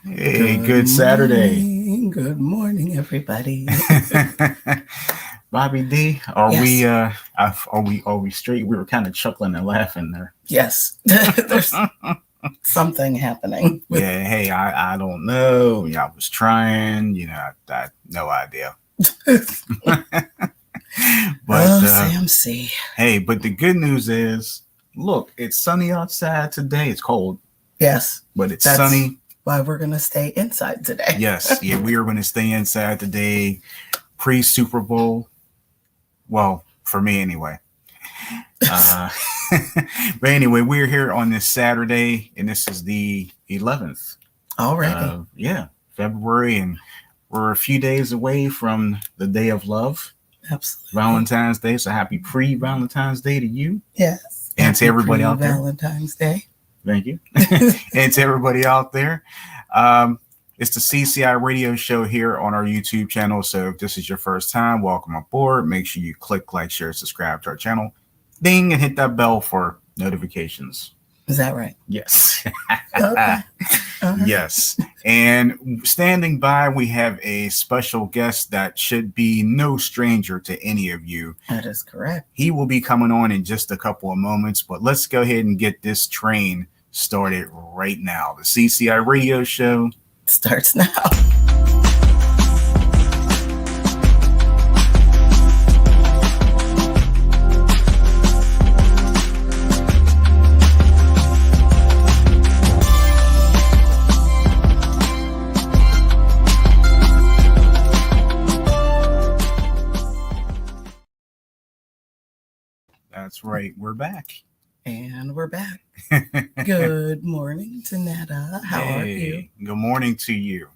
Hey, good Saturday. Good morning, everybody. Bobby D, are we Yes. are we straight? We were kind of chuckling and laughing there. Yes. There's something happening with Yeah, hey, I don't know. Yeah, I was trying, I no idea. But Sam C. hey, but the good news is, look, it's sunny outside today. It's cold, Yes. but it's That's sunny. why we're gonna stay inside today. Yes, yeah, we are going to stay inside today, pre Super Bowl. Well, for me anyway. Uh, but anyway, we're here on this Saturday, and this is the 11th. Already. Yeah, February, and we're a few days away from the Day of Love, Absolutely. Valentine's Day. So happy pre-Valentine's Day to you. Yes. And to everybody out there. Valentine's Day. Thank you. And to everybody out there. It's the CCI radio show here on our YouTube channel. So if this is your first time, welcome aboard. Make sure you click like, share, subscribe to our channel. Ding, and hit that bell for notifications. Is that right? Yes. Okay. Yes. And standing by, we have a special guest that should be no stranger to any of you. That is correct. He will be coming on in just a couple of moments, but let's go ahead and get this train started right now. The CCI radio show starts now. That's right. We're back. And we're back. Good morning to Netta. How are you? Good morning to you.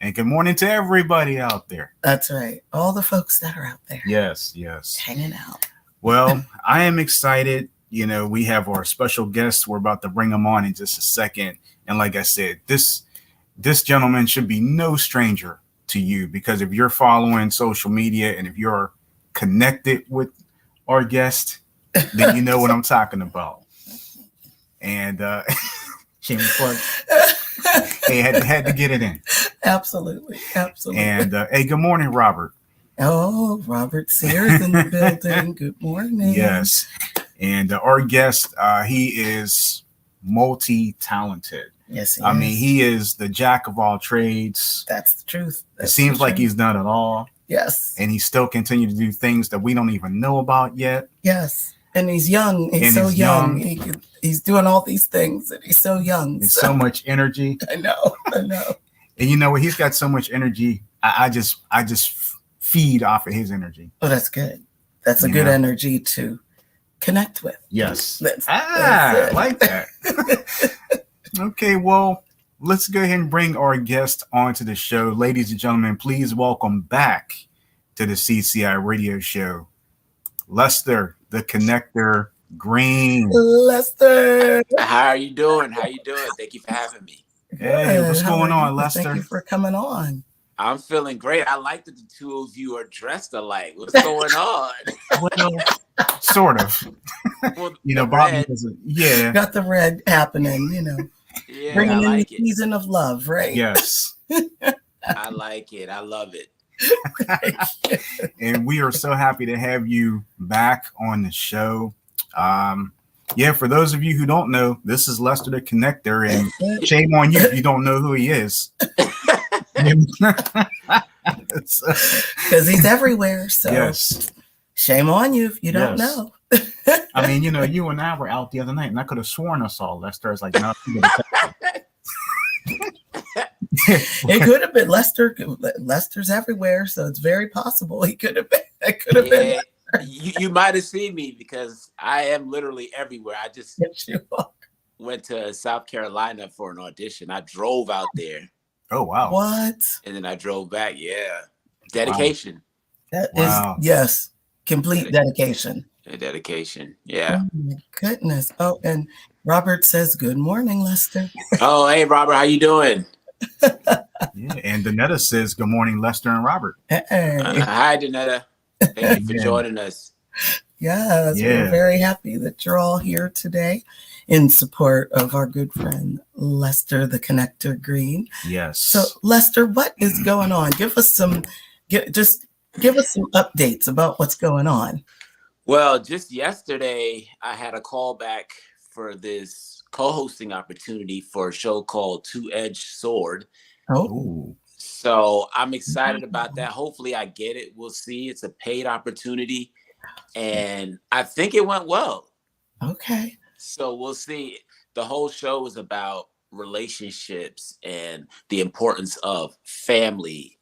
And good morning to everybody out there. That's right. All the folks that are out there. Yes. Hanging out. Well, I am excited. We have our special guest. We're about to bring him on in just a second. And like I said, this gentleman should be no stranger to you, because if you're following social media and if you're connected with our guest, then you know what I'm talking about. And shameless plug. Hey, had to get it in. Absolutely. And hey, good morning, Robert. Oh, Robert Sears in the building. Good morning. Yes. And our guest, he is multi-talented. Yes, he I is. mean, he is the jack of all trades. That's the truth. It seems like he's done it all. Yes. And he still continues to do things that we don't even know about yet. Yes. And he's young. He's so young. He's doing all these things, and he's so young. And so much energy. I know. And you know what? He's got so much energy. I just feed off of his energy. Oh, that's good. That's a good energy to connect with. Yes. That's I like that. Okay, well, let's go ahead and bring our guest onto the show. Ladies and gentlemen, please welcome back to the CCI radio show, Lester, the Connector, Greene. Lester. How are you doing? Thank you for having me. Hey, what's going on, Lester? Thank you for coming on. I'm feeling great. I like that the two of you are dressed alike. What's going on? Well, sort of. Well, Bobby got the red happening, Yeah, bringing I like in the season of love, right? Yes. I like it. I love it. And we are so happy to have you back on the show. For those of you who don't know, this is Lester the Connector, and shame on you if you don't know who he is. Because he's everywhere. So yes. Shame on you if you don't know. I mean, you and I were out the other night, and I could have sworn I saw Lester. It's like, no. It could have been Lester. Lester's everywhere, so it's very possible he could have been. It could have been. You might have seen me, because I am literally everywhere. I just went to South Carolina for an audition. I drove out there. Oh, wow. What? And then I drove back. Yeah. Dedication. Wow. That is, yes, complete dedication. Dedication. Yeah. Oh, my goodness. Oh, and Robert says, good morning, Lester. Oh, hey, Robert. How you doing? And Danetta says, good morning, Lester and Robert. Hey. Hi, Danetta. Thank you for joining us. Yes, we're very happy that you're all here today in support of our good friend Lester the Connector Greene. Yes. So Lester, what is going on? Give us some updates about what's going on. Well, just yesterday I had a call back for this co-hosting opportunity for a show called Two-Edged Sword. Oh. So I'm excited about that. Hopefully I get it. We'll see. It's a paid opportunity. And I think it went well. Okay. So we'll see. The whole show is about relationships and the importance of family.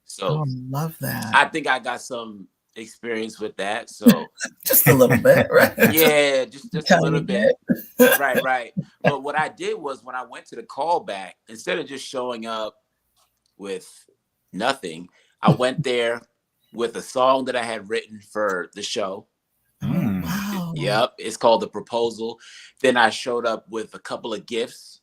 So love that. I think I got some experience with that. So just a little bit, right? Yeah, just a little bit. Right. But what I did was when I went to the callback, instead of just showing up with nothing, I went there with a song that I had written for the show. Wow. Yep, it's called The Proposal. Then I showed up with a couple of gifts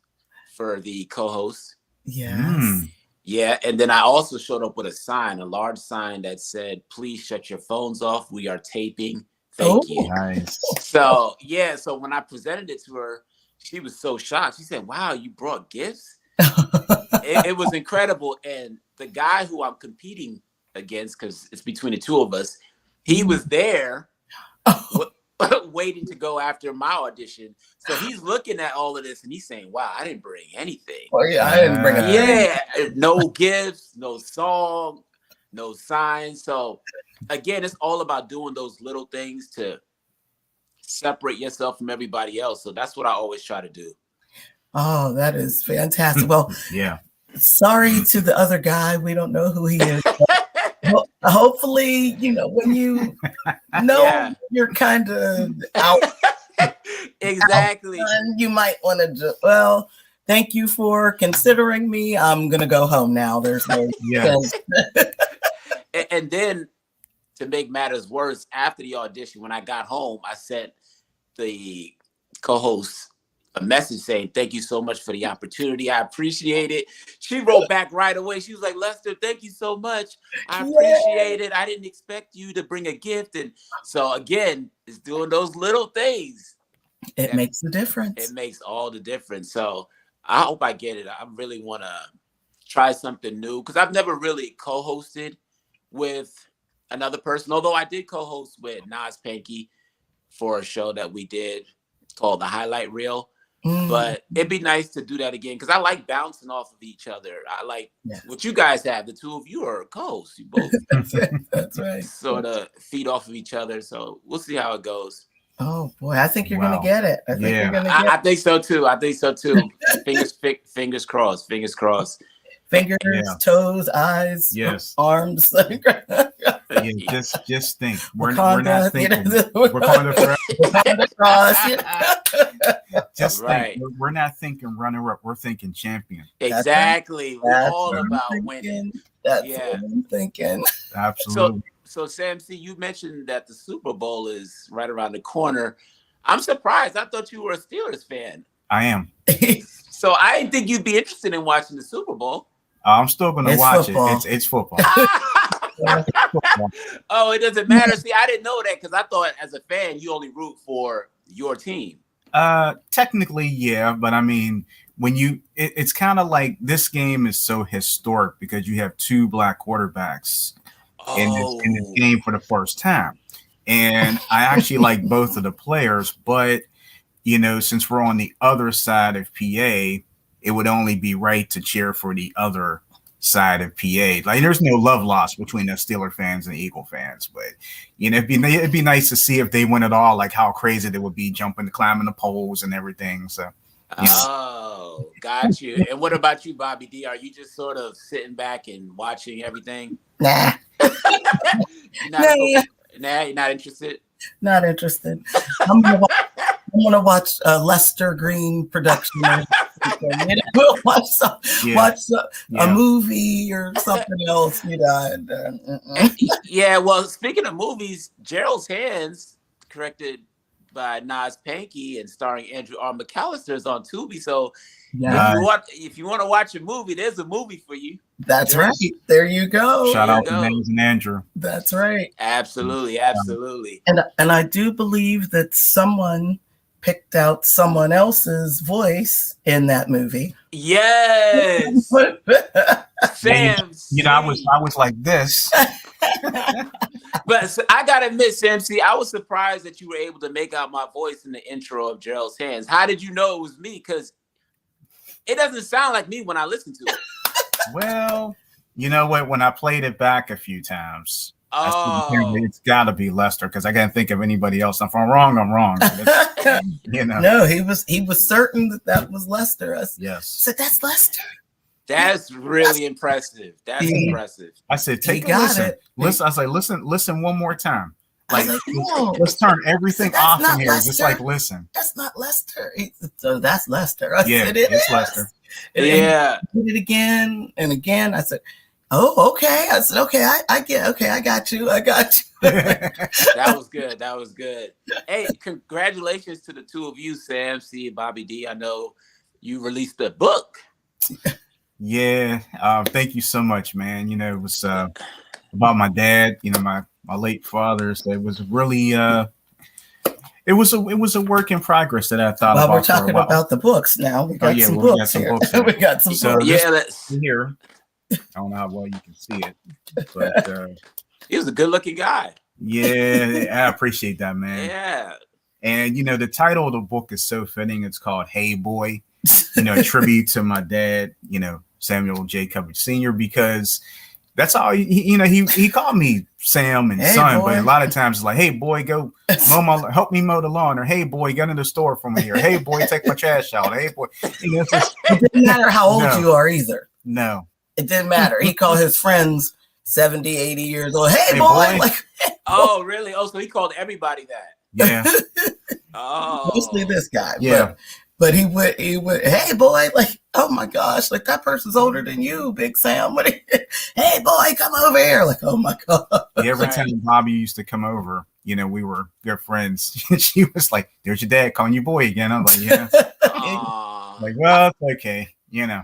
for the co-host. Yes. Yeah, and then I also showed up with a large sign that said, "Please shut your phones off. We are taping. Thank you." Nice. So when I presented it to her, she was so shocked. She said, "Wow, you brought gifts?" It was incredible. And the guy who I'm competing against, because it's between the two of us, he was there waiting to go after my audition. So he's looking at all of this and he's saying, "Wow, I didn't bring anything." Oh yeah, I didn't bring anything. No gifts, no song, no signs. So again, it's all about doing those little things to separate yourself from everybody else. So that's what I always try to do. Oh, that is fantastic. Well, yeah. Sorry to the other guy. We don't know who he is. Hopefully, when you know you're kind of out. Exactly. You might want to just, thank you for considering me. I'm going to go home now. There's no. Yes. And then to make matters worse, after the audition, when I got home, I sent the co-host a message saying, "Thank you so much for the opportunity. I appreciate it." She wrote back right away. She was like, "Lester, thank you so much. I appreciate it. I didn't expect you to bring a gift." And so again, it's doing those little things. It makes the difference. It makes all the difference. So I hope I get it. I really want to try something new because I've never really co-hosted with another person, although I did co-host with Nas Panky for a show that we did called The Highlight Reel. But it'd be nice to do that again because I like bouncing off of each other. I like what you guys have. The two of you are co-hosts. You both that's right. Sort of feed off of each other. So we'll see how it goes. Oh boy, I think you're gonna get it. I think you're gonna get it. I think so too. Fingers crossed. Fingers crossed. Fingers, toes, eyes, arms. Just think. We're not thinking. Wakanda forever. Just think. We're not thinking runner-up. We're thinking champion. Exactly. We're all about winning. That's what I'm thinking. Absolutely. So Sam C, you mentioned that the Super Bowl is right around the corner. I'm surprised. I thought you were a Steelers fan. I am. So I didn't think you'd be interested in watching the Super Bowl. I'm still going to watch football. It's football. Oh, it doesn't matter. See, I didn't know that because I thought as a fan, you only root for your team. Technically, yeah. But I mean, it's kind of like this game is so historic because you have two black quarterbacks in this game for the first time. And I actually like both of the players, but since we're on the other side of PA, it would only be right to cheer for the other side of PA. Like there's no love lost between the Steeler fans and the Eagle fans, but it'd be nice to see if they win it all, like how crazy they would be climbing the poles and everything. So got you. And what about you, Bobby D? Are you just sort of sitting back and watching everything? Nah. You're not interested? Not interested. I'm gonna watch Lester Greene production. We'll watch a movie or something else. Yeah. Well, speaking of movies, Gerald's Hands, corrected by Nas Panky and starring Andrew R. McAllister is on Tubi. So Yeah, if you want to watch a movie, there's a movie for you. that's right. There you go. Shout There you out to go. Names and Andrew. That's right. Absolutely, absolutely. And I do believe that someone picked out someone else's voice in that movie. Yes. Sam, you know, I was like this. But I gotta admit, Sam C, I was surprised that you were able to make out my voice in the intro of Gerald's Hands. How did you know it was me? Because it doesn't sound like me when I listen to it. Well, you know what? When I played it back a few times, it's got to be Lester because I can't think of anybody else. If I'm wrong, I'm wrong. You know. No, he was certain that was Lester. Yes. So that's Lester. That's really impressive. That's impressive. I said, take a listen. Listen. I said, listen one more time. Like, no, let's turn everything off in here. Lester. Just like listen. That's not Lester. So that's Lester. I said, it's Lester. And he did it again and again. I said, oh, okay. I said, okay, I get. Okay, I got you. That was good. That was good. Hey, congratulations to the two of you, Sam C and Bobby D. I know you released a book. Yeah, thank you so much, man. You know, it was about my dad. You know, my late father. So it was really it was a work in progress that I thought about. We're talking about the books now. We got some books here. We got some books. Yeah, let's here. I don't know how well you can see it, but he was a good-looking guy. Yeah, I appreciate that, man. Yeah, and you know, the title of the book is so fitting. It's called "Hey Boy," you know, a tribute to my dad. You know, Samuel J. Covey Sr. Because that's all he called me Sam and son, but a lot of times it's like, hey boy, go help me mow the lawn, or hey boy, get in the store for me, or hey boy, take my trash out. Hey boy, you know, it didn't matter how old you are either. No, it didn't matter. He called his friends 70, 80 years old. Hey boy. Like, hey, oh really? Oh, so he called everybody that. Yeah. Oh, mostly this guy. Yeah. But he would, hey boy, like, oh my gosh, like that person's older than you, Big Sam. Hey boy, come over here. Like, oh my God. Every time Bobby used to come over, you know, we were good friends. She was like, there's your dad calling you boy again. I'm like, yeah. Like, well, it's okay, you know.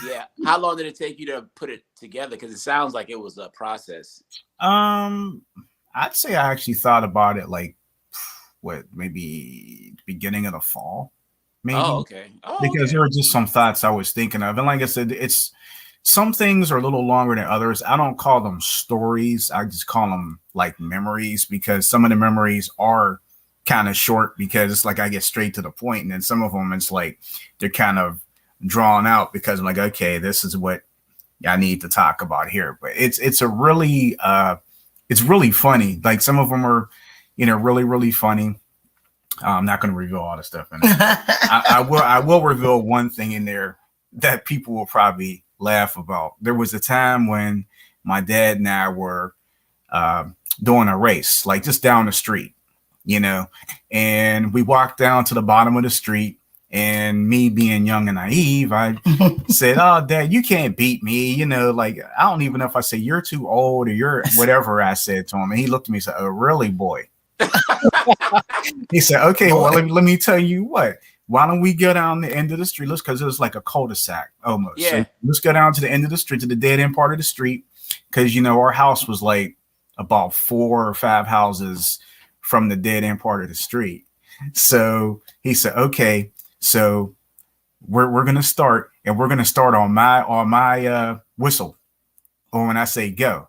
Yeah. How long did it take you to put it together? Because it sounds like it was a process. I'd say I actually thought about it like, maybe beginning of the fall. Maybe. Oh, okay. Because there were just some thoughts I was thinking of. And like I said, it's some things are a little longer than others. I don't call them stories. I just call them like memories, because some of the memories are kind of short because it's like I get straight to the point. And then some of them, it's like they're kind of drawn out because I'm like, okay, this is what I need to talk about here. But it's really funny. Like some of them are, you know, really, really funny. I'm not going to reveal all the stuff in it. I will reveal one thing in there that people will probably laugh about. There was a time when my dad and I were doing a race, like just down the street, you know, and we walked down to the bottom of the street, and me being young and naive, I said, oh, Dad, you can't beat me. You know, like, I don't even know if I say you're too old or you're whatever I said to him. And he looked at me and said, oh, really, boy? He said, okay, well, let me tell you what. Why don't we go down the end of the street? Because it was like a cul-de-sac almost. Yeah. So let's go down to the end of the street, to the dead end part of the street. Because, you know, our house was like about 4 or 5 houses from the dead end part of the street. So he said, okay, so we're going to start, and we're going to start on my whistle. Or when I say go.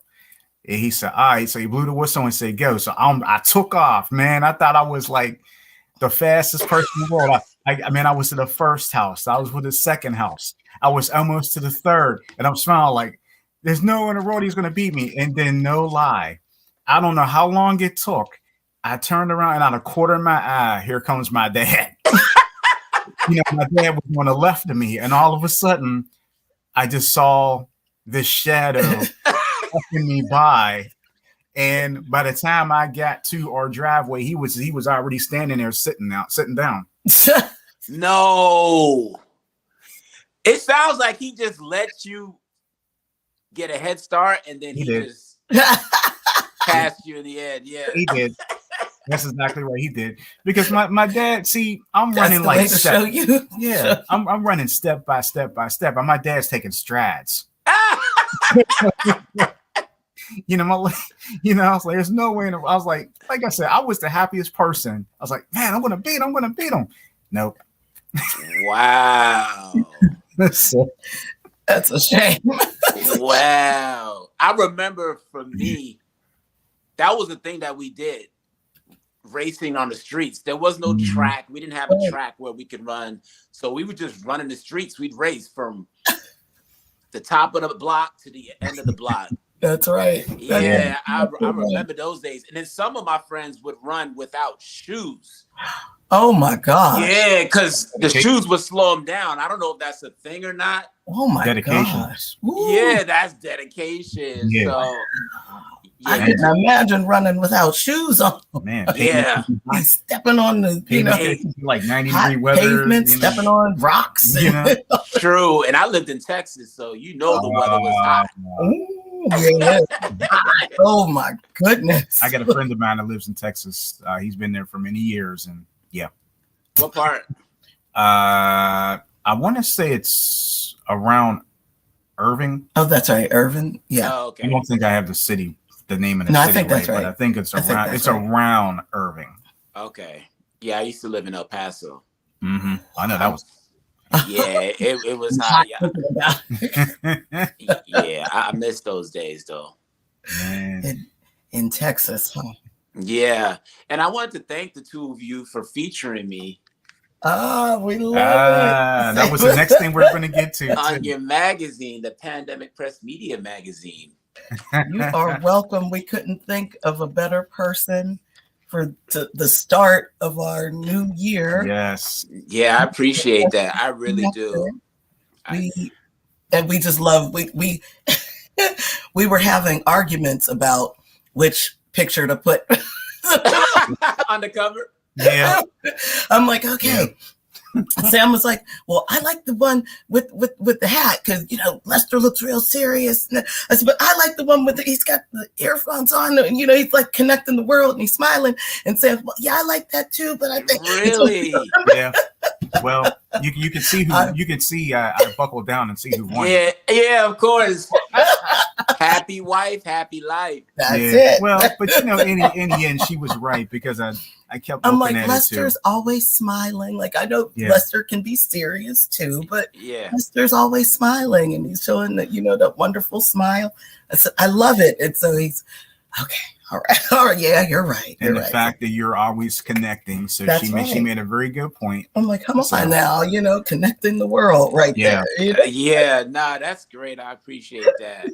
And he said, all right. So he blew the whistle and said, go. So I took off, man. I thought I was like the fastest person in the world. I mean, I was to the first house. I was with the second house. I was almost to the third. And I'm smiling like, there's no one in the road he's going to beat me. And then no lie, I don't know how long it took. I turned around, and out of corner of my eye, here comes my dad. You know, my dad was on the left of me. And all of a sudden, I just saw this shadow walking me by, and by the time I got to our driveway, he was already standing there sitting down. No, it sounds like he just let you get a head start, and then he just passed you in the end. Yeah, he did. That's exactly what he did. Because my dad, see, I'm That's running the way like to show you. yeah, I'm running step by step by step, and my dad's taking strides. You know, I was like, there's no way. I was like I said, I was the happiest person. I was like, man, I'm gonna beat him. Nope. Wow. So, That's a shame. Wow. I remember for me, that was the thing that we did. Racing on the streets. There was no track. We didn't have a track where we could run. So we would just run in the streets. We'd race from the top of the block to the end of the block. That's right. Yeah, I remember those days. And then some of my friends would run without shoes. Oh my God. Yeah, because the shoes would slow them down. I don't know if that's a thing or not. Oh my dedication. gosh. Yeah, that's dedication. Yeah. So I can imagine running without shoes on. Man, yeah. Stepping on the, like 90-degree weather. Pavement, stepping on rocks. True. And I lived in Texas, so the weather was hot. Ooh, yeah. Oh my goodness. I got a friend of mine that lives in Texas. He's been there for many years, and yeah. What part? I want to say it's around Irving. Oh, that's right, Irving. Yeah. Oh, okay. I don't think I have the name of the city. I think that's right. But I think it's around. It's around Irving. Okay. Yeah, I used to live in El Paso. Mm-hmm. I know that was. Yeah, it was hot. Yeah, I miss those days though. In Texas, huh? Yeah, and I wanted to thank the two of you for featuring me. We love it. That was the next thing we're going to get to. On your magazine, the Pandemic Press Media magazine. You are welcome. We couldn't think of a better person for the start of our new year. Yes. Yeah, I appreciate that. I really do. We just love we we were having arguments about which picture to put on the cover. Yeah. I'm like, okay. Yeah. Sam was like, well, I like the one with the hat because, Lester looks real serious. I said, but I like the one he's got the earphones on and, he's like connecting the world and he's smiling. And Sam, well, yeah, I like that too. But I think really, yeah. Well, you can see I buckled down and see who won. Yeah, of course. Happy wife, happy life. That's it. Well, but in the end, she was right because I kept. I'm like, Lester's always smiling. Like I know Lester can be serious too, but Lester's always smiling and he's showing that that wonderful smile. I love it. And so he's okay. All right. Yeah, you're right. And the fact that you're always connecting. So she made a very good point. I'm like, come on now, connecting the world right there. Yeah, that's great. I appreciate that.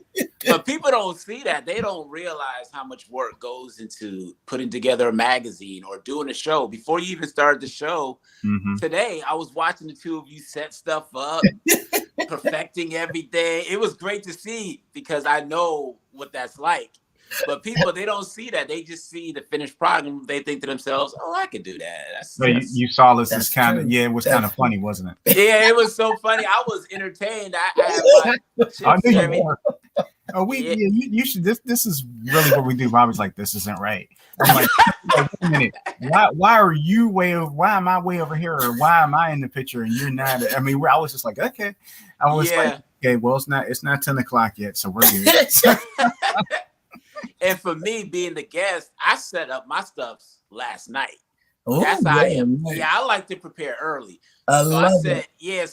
But people don't see that. They don't realize how much work goes into putting together a magazine or doing a show. Before you even started the show, today I was watching the two of you set stuff up, perfecting everything. It was great to see because I know what that's like. But people, they don't see that. They just see the finished product and they think to themselves, oh, I could do that. You saw this as kind of, it was kind of funny, wasn't it? Yeah, it was so funny. I was entertained. I knew you were. Oh, you should. This is really what we do. Bobby's like, this isn't right. I'm like, wait a minute. Why are you why am I way over here? Or why am I in the picture and you're not? I mean, I was just like, okay. I was like, okay, well, it's not 10 o'clock yet, so we're good. And for me, being the guest, I set up my stuff last night. Ooh, that's how I am. Right. Yeah, I like to prepare early. So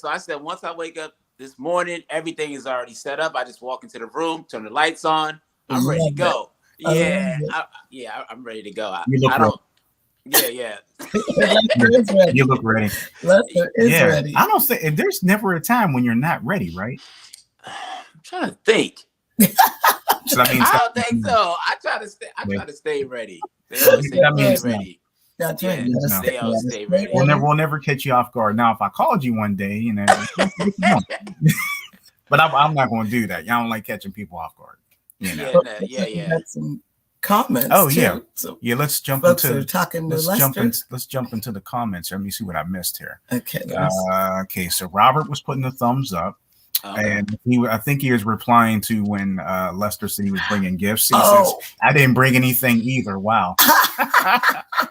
I said, once I wake up this morning, everything is already set up. I just walk into the room, turn the lights on. I'm ready to go. I'm ready to go. Yeah. You look ready. Lester is ready. I don't say there's never a time when you're not ready, right? I'm trying to think. So that means I don't think so. I try to stay ready. They always say stay ready. That's right. They always stay ready. We'll never catch you off guard. Now, if I called you one day, but I'm not going to do that. I don't like catching people off guard. Yeah. Some comments. Oh yeah. Too. So let's jump into let's jump into the comments. Let me see what I missed here. Okay. Okay. So Robert was putting the thumbs up. Okay. And I think he was replying to when Lester said he was bringing gifts. He Oh. says, I didn't bring anything either. Wow.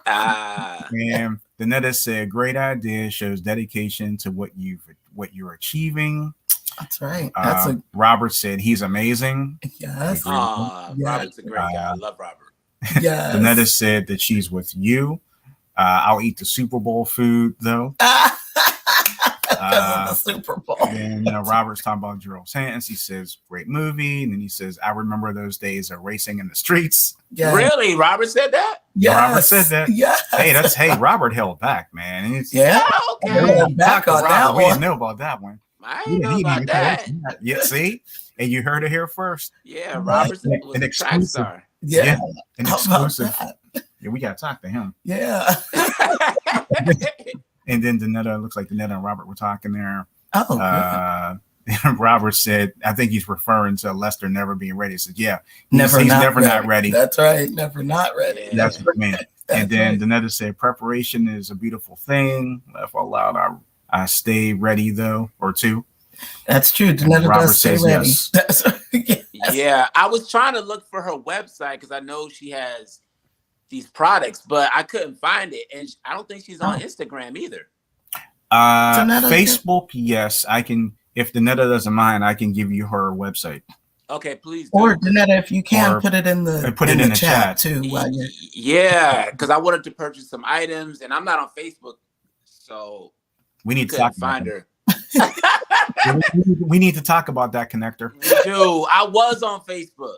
Ah. And Danetta said, great idea, shows dedication to what you're achieving. That's right. That's Robert said he's amazing. yes. Robert's a great guy. I love Robert. Yes. Danetta said that she's with you. I'll eat the Super Bowl food though. Because of the Super Bowl. And Robert's talking about Gerald's Hands. He says, great movie. And then he says, I remember those days of racing in the streets. Yes. Really? Robert said that? Yes. Robert said that. Yes. Hey, Robert held back, man. And Yeah, okay. Back on that one. We didn't know about that one. I didn't know about that. Yeah, see? And you heard it here first. Yeah, Robert was an a track star. Yeah. An exclusive. Yeah, we got to talk to him. Yeah. And then looks like Danetta and Robert were talking there. Oh, Robert said, I think he's referring to Lester never being ready. He said, yeah, he's never not ready. That's right. Never not ready. Yeah. That's what I mean. And then Danetta said, preparation is a beautiful thing. Laugh out loud. I stay ready though, or two. That's true. Danetta does stay ready. Yes. Yeah, I was trying to look for her website because I know she has these products, but I couldn't find it, and I don't think she's on Instagram either. Facebook, yes, I can. If Danetta doesn't mind, I can give you her website. Okay, please do. Or Danetta, if you can, put it in the chat too. Yeah, because I wanted to purchase some items, and I'm not on Facebook, so we need to talk find her. We need to talk about that connector. We do. I was on Facebook.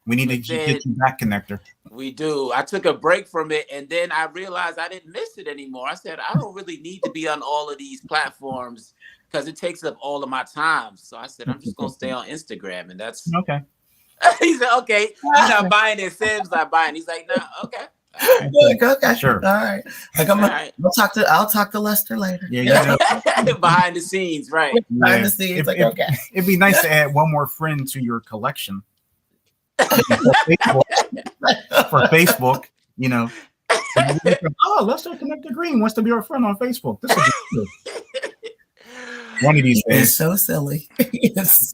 We need to get you that connector. We do. I took a break from it, and then I realized I didn't miss it anymore. I said, I don't really need to be on all of these platforms because it takes up all of my time. So I said, I'm just going to stay on Instagram, and that's okay. He said, okay, you're not buying it. Sam's not buying. He's like, no, okay. All right. Okay. Sure. All right. Like I'll talk to Lester later. Yeah. Behind the scenes, right? Behind the scenes. Okay. It'd be nice to add one more friend to your collection. For Facebook, oh, Lester Connector Greene wants to be our friend on Facebook. This is good. One of these days. It's so silly.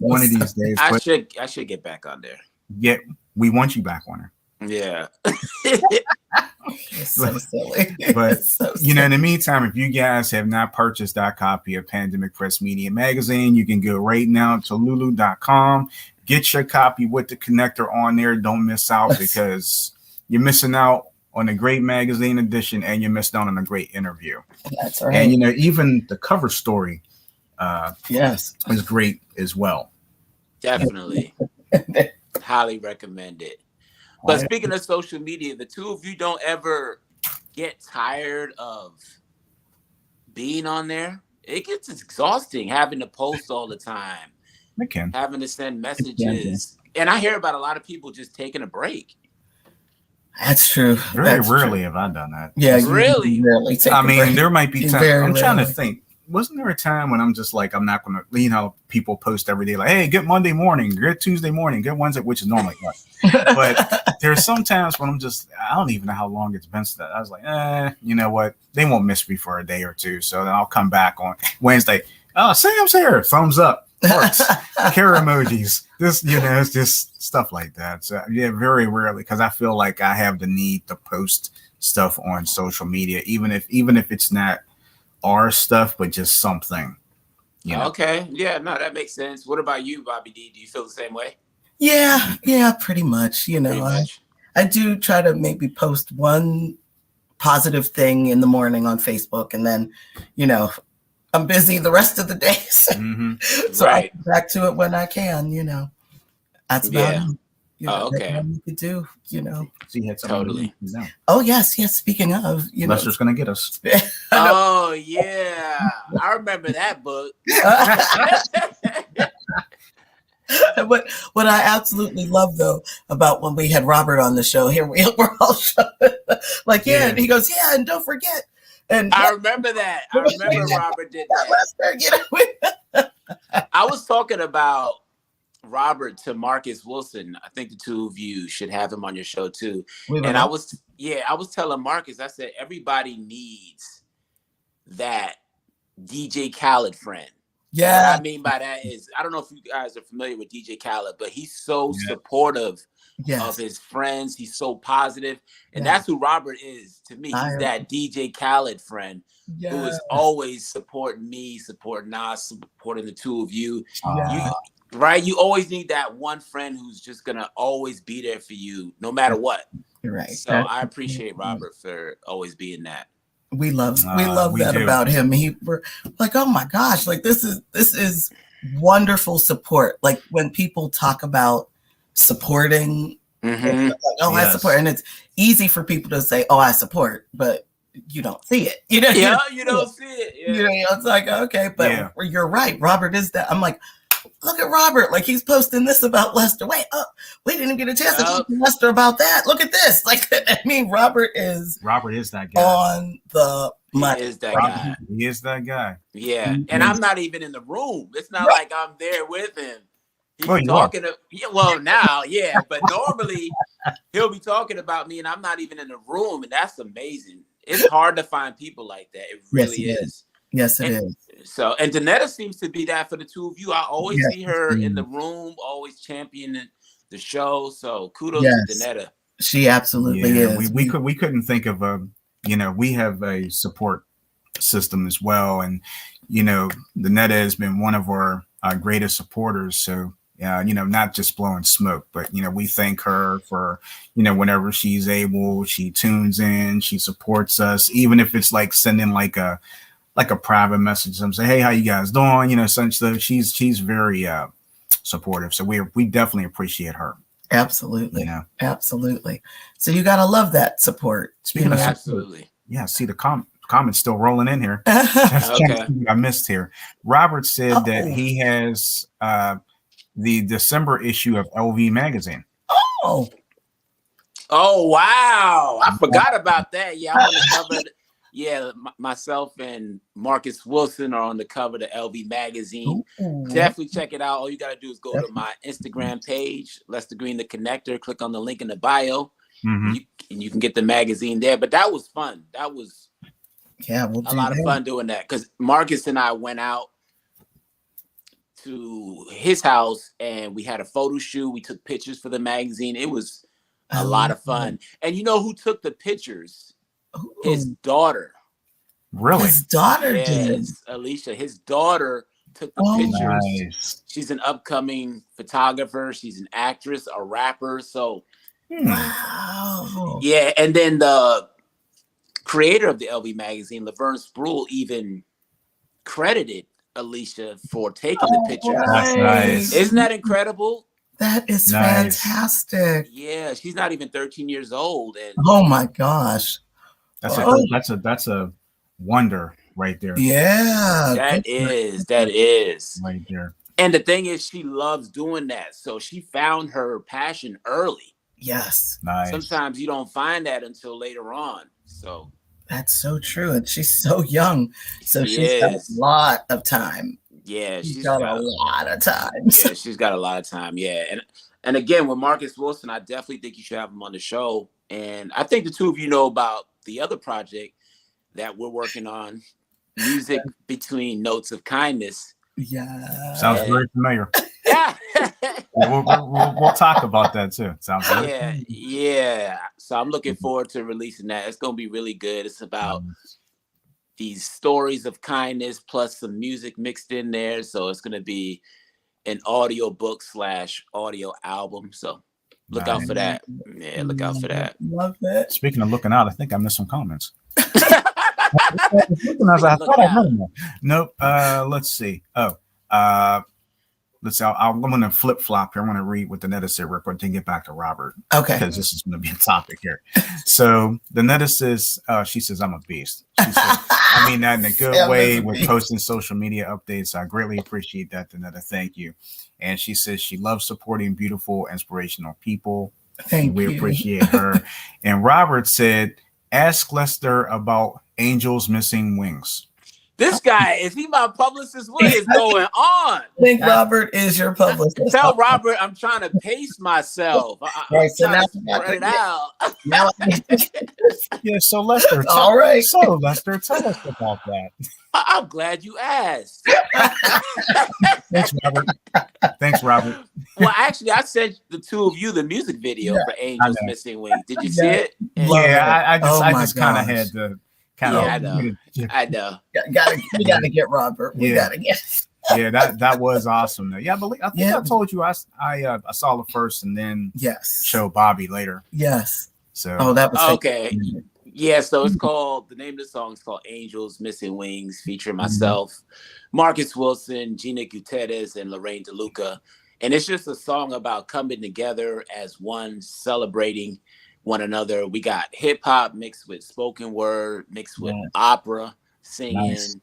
One of these days. I should get back on there. Yeah, we want you back on her. Yeah. It's so silly. But so silly. In the meantime, if you guys have not purchased that copy of Pandemic Press Media Magazine, you can go right now to lulu.com. Get your copy with the connector on there. Don't miss out because you're missing out on a great magazine edition and you're missing out on a great interview. That's right. And even the cover story is great as well. Definitely. Highly recommend it. But speaking of social media, the two of you don't ever get tired of being on there? It gets exhausting having to post all the time. It can. Having to send messages. And I hear about a lot of people just taking a break. That's true. Very rarely have I done that. Yeah, really. There might be times. I'm trying to think. Wasn't there a time when I'm just like, I'm not going to, people post every day like, hey, good Monday morning, good Tuesday morning, good Wednesday, which is normally not. But there's some times when I'm just, I don't even know how long it's been since that. I was like, you know what? They won't miss me for a day or two. So then I'll come back on Wednesday. Oh, Sam's here. Thumbs up. Hearts, care emojis. This, it's just stuff like that. So yeah, very rarely, because I feel like I have the need to post stuff on social media, even if it's not our stuff, but just something. Okay, yeah, no, that makes sense. What about you, Bobby D? Do you feel the same way? Yeah, pretty much. Pretty much. I do try to maybe post one positive thing in the morning on Facebook, and then I'm busy the rest of the days. Mm-hmm. So I get back to it when I can, That's about it. Okay. That's what you could do, So you had something totally. Oh, yes. Speaking of, Lester's going to get us. Oh, yeah. I remember that book. But what I absolutely love, though, about when we had Robert on the show, here we're all like, and he goes, and don't forget. And I remember that. I remember Robert did that. I was talking about Robert to Marcus Wilson. I think the two of you should have him on your show too. I was telling Marcus, I said, everybody needs that DJ Khaled friend. Yeah. What I mean by that is, I don't know if you guys are familiar with DJ Khaled, but he's so supportive of his friends. He's so positive, and that's who Robert is to me. He's that DJ Khaled friend who is always supporting me, supporting Nas, supporting the two of you. Right? You always need that one friend who's just gonna always be there for you, no matter what. You're right. So I appreciate Robert for always being that. We love that about him. We're like, oh my gosh, like this is wonderful support. Like when people talk about supporting, like, oh, I support, and it's easy for people to say, oh, I support, but you don't see it. You know, you don't see it. Yeah. You know, it's like, okay, but you're right. Robert is that. I'm like, look at Robert, like he's posting this about Lester. Wait, we didn't get a chance to talk to Lester about that. Look at this. Like, I mean, Robert is that guy on the money. He is that guy. He is that guy. Yeah, and I'm not even in the room. It's not like I'm there with him. He's talking to now, but normally he'll be talking about me, and I'm not even in the room, and that's amazing. It's hard to find people like that. It really is. Yes, it is. So, and Danetta seems to be that for the two of you. I always see her in the room, always championing the show. So, kudos to Danetta. She absolutely is. We couldn't think of we have a support system as well, and Danetta has been one of our greatest supporters. So, not just blowing smoke, but we thank her for whenever she's able, she tunes in, she supports us, even if it's like sending like a private message and say, hey, how you guys doing? Such that she's very supportive. So we definitely appreciate her. Absolutely. Absolutely. So you got to love that support. Speaking of absolutely. Yeah. See the comments still rolling in here. I missed here. Robert said that he has the December issue of LV magazine. Oh, wow. I forgot about that. Yeah. I'm on the cover. Myself and Marcus Wilson are on the cover of the LV magazine. Definitely check it out. All you got to do is go to my Instagram page, Lester Greene the Connector. Click on the link in the bio, and you can get the magazine there. But that was fun. That was a lot of fun doing that because Marcus and I went out to his house and we had a photo shoot. We took pictures for the magazine. It was a lot of fun. And you know who took the pictures? His daughter. Really? His daughter did. Alicia. His daughter took the pictures. Nice. She's an upcoming photographer. She's an actress, a rapper. So, wow. Yeah. And then the creator of the LV magazine, Laverne Spruill, even credited Alicia for taking the pictures. That's nice. Isn't that incredible? That is fantastic. Yeah. She's not even 13 years old. And oh my gosh. That's a wonder right there. Yeah. That is right there. And the thing is, she loves doing that. So she found her passion early. Yes. Nice. Sometimes you don't find that until later on. So that's so true. And she's so young. So she's got a lot of time. Yeah, she's got a lot of time. Yeah, she's got a lot of time. Yeah. And again, with Marcus Wilson, I definitely think you should have him on the show. And I think the two of you know about the other project that we're working on, Music Between Notes of Kindness. Yeah. Sounds very familiar. Yeah. we'll talk about that too. Sounds good. Yeah. So I'm looking forward to releasing that. It's going to be really good. It's about these stories of kindness plus some music mixed in there. So it's going to be an audio book / audio album. So look out for that. Yeah, look out for that. Love it. Speaking of looking out, I think I missed some comments. Nope. Let's see. Let's see. I'm going to flip flop here. I'm going to read what Danetta said real quick and get back to Robert. Okay. Because this is going to be a topic here. So Danetta says, she says, I'm a beast. She says, I mean that in a good way with posting social media updates. I greatly appreciate that, Danetta. Thank you. And she says she loves supporting beautiful, inspirational people. Thank you. We appreciate her. And Robert said, ask Lester about Angels Missing Wings. This guy, is he my publicist? What is going on? I think Robert is your publicist. Tell Robert I'm trying to pace myself. I'm so trying now to spread it out. Now Yeah, so Lester, all right. So Lester, tell us about that. I'm glad you asked. Thanks, Robert. Thanks, Robert. Well, actually, I sent the two of you the music video for Angels Missing Wings. Did you see it? Yeah, I Oh just kind of had to kind of. I know. We gotta get Robert. We gotta get. Yeah, that was awesome. Though. Yeah, I think I told you I saw the first and then show Bobby later. Yes. So that was okay. Yeah, so it's called, the name of the song is called Angels Missing Wings, featuring myself, Marcus Wilson, Gina Gutierrez, and Lorraine DeLuca. And it's just a song about coming together as one, celebrating one another. We got hip hop mixed with spoken word, mixed with opera, singing. Nice.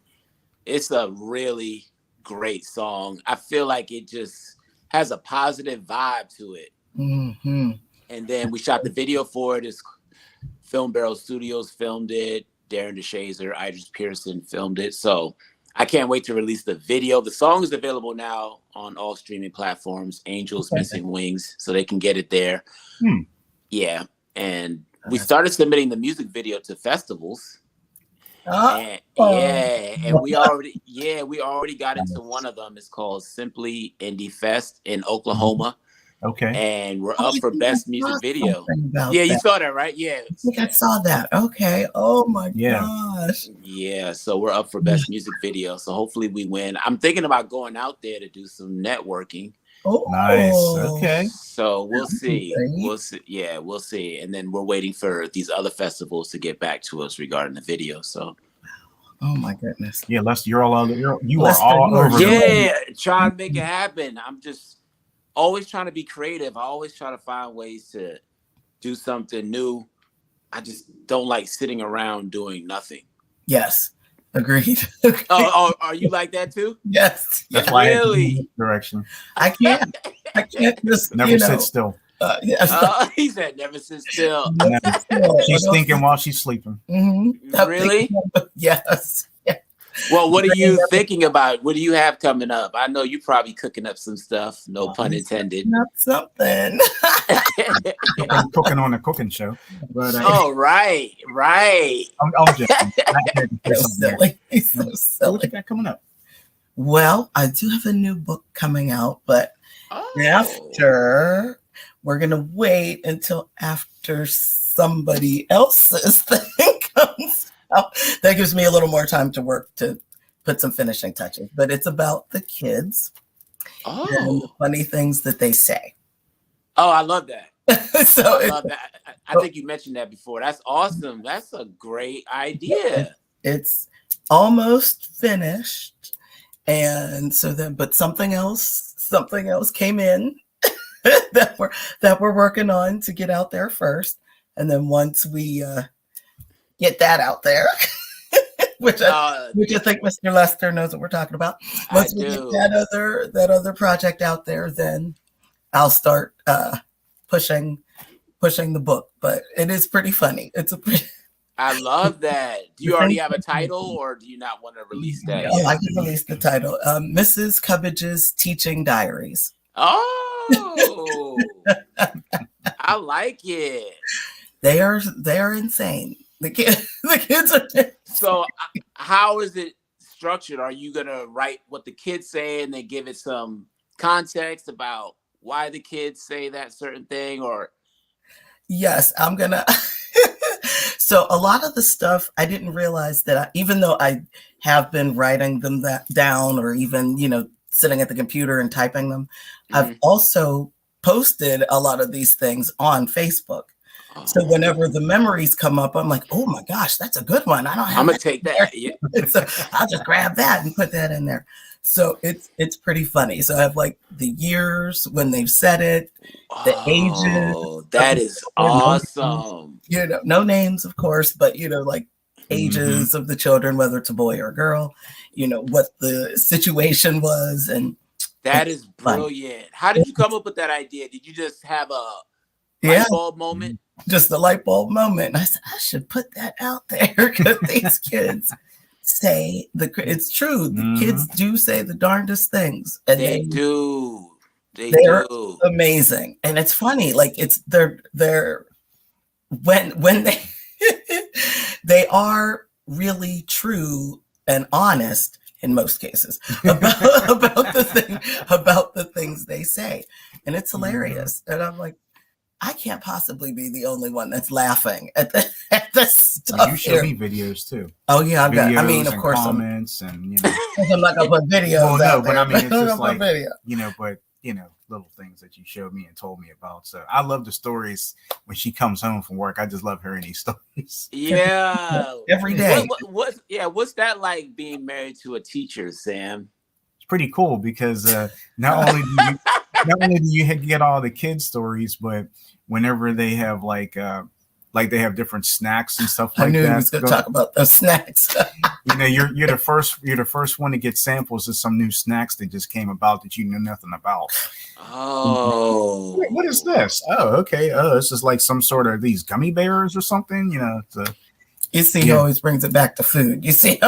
It's a really great song. I feel like it just has a positive vibe to it. Mm-hmm. And then we shot the video for it. It's Film Barrel Studios filmed it. Darren DeShazer, Idris Pearson filmed it. So I can't wait to release the video. The song is available now on all streaming platforms, Angels Missing Wings, so they can get it there. Yeah. And we started submitting the music video to festivals. And we already got into one of them. It's called Simply Indie Fest in Oklahoma. Okay. And we're up for best music video. Yeah, you saw that, right? Yeah. I think I saw that. Okay. Oh my gosh. Yeah, so we're up for best music video. So hopefully we win. I'm thinking about going out there to do some networking. Oh, nice. Okay. So we'll see. We'll see. Yeah, we'll see. And then we're waiting for these other festivals to get back to us regarding the video. So. Oh my goodness. Yeah, Lester, you are all over. Yeah, trying to make it happen. I'm just always trying to be creative. I always try to find ways to do something new. I just don't like sitting around doing nothing. Yes. Agreed. Oh, are you like that too? Yes. That's why really? Direction. I can't just never sit still. Yes. He said never sit still. She's thinking while she's sleeping. Mm-hmm. Really? Yes. Well, what are you thinking about? What do you have coming up? I know you're probably cooking up some stuff. No pun intended. Not something. I'm cooking on a cooking show. But, right. I'm joking. So silly. He's so silly. What you got coming up? Well, I do have a new book coming out, but after we're gonna wait until after somebody else's thing comes out. That gives me a little more time to work to put some finishing touches. But it's about the kids and the funny things that they say. Oh, I love that. I love that. I think you mentioned that before. That's awesome. That's a great idea. It's almost finished. And so then, but something else came in that we're working on to get out there first. And then once we get that out there, which I think Mr. Lester knows what we're talking about. Once we get that other project out there, then I'll start pushing the book. But it is pretty funny. I love that. Do you already have a title, or do you not want to release that yet? I can release the title. Mrs. Cubbage's Teaching Diaries. Oh, I like it. They are insane. The kids are. So how is it structured? Are you gonna write what the kids say and then give it some context about why the kids say that certain thing, or? Yes, I'm gonna. So a lot of the stuff I didn't realize that even though I have been writing them down, or even sitting at the computer and typing them, I've also posted a lot of these things on Facebook. So whenever the memories come up, I'm like, oh my gosh, that's a good one. I'm gonna take that. Yeah. So I'll just grab that and put that in there. So it's pretty funny. So I have like the years when they've said it, the ages. That is awesome. No names, of course, but like ages of the children, whether it's a boy or a girl, what the situation was. And that is brilliant. How did you come up with that idea? Did you just have a light bulb moment? Just the light bulb moment. And I said, I should put that out there because these kids say it's true. The kids do say the darndest things, and they do. They're amazing, and it's funny. Like they're when they they are really true and honest in most cases about the things they say, and it's hilarious. And I'm like, I can't possibly be the only one that's laughing at this stuff. You show me videos too. Oh yeah, I've got. I mean, of course, comments and you know. I'm not gonna put videos. Well, no, out but there. I mean, it's just like video. you know, but you know, little things that you showed me and told me about. So I love the stories when she comes home from work. I just love hearing these stories. Yeah, every day. What's that like being married to a teacher, Sam? It's pretty cool because not only do you get all the kids' stories, but whenever they have like they have different snacks and stuff like that. I knew he was going to talk about those snacks. You know, you're the first one to get samples of some new snacks that just came about that you knew nothing about. Oh, what is this? Oh, okay. Oh, this is like some sort of these gummy bears or something. You know, you see, he always brings it back to food. You see,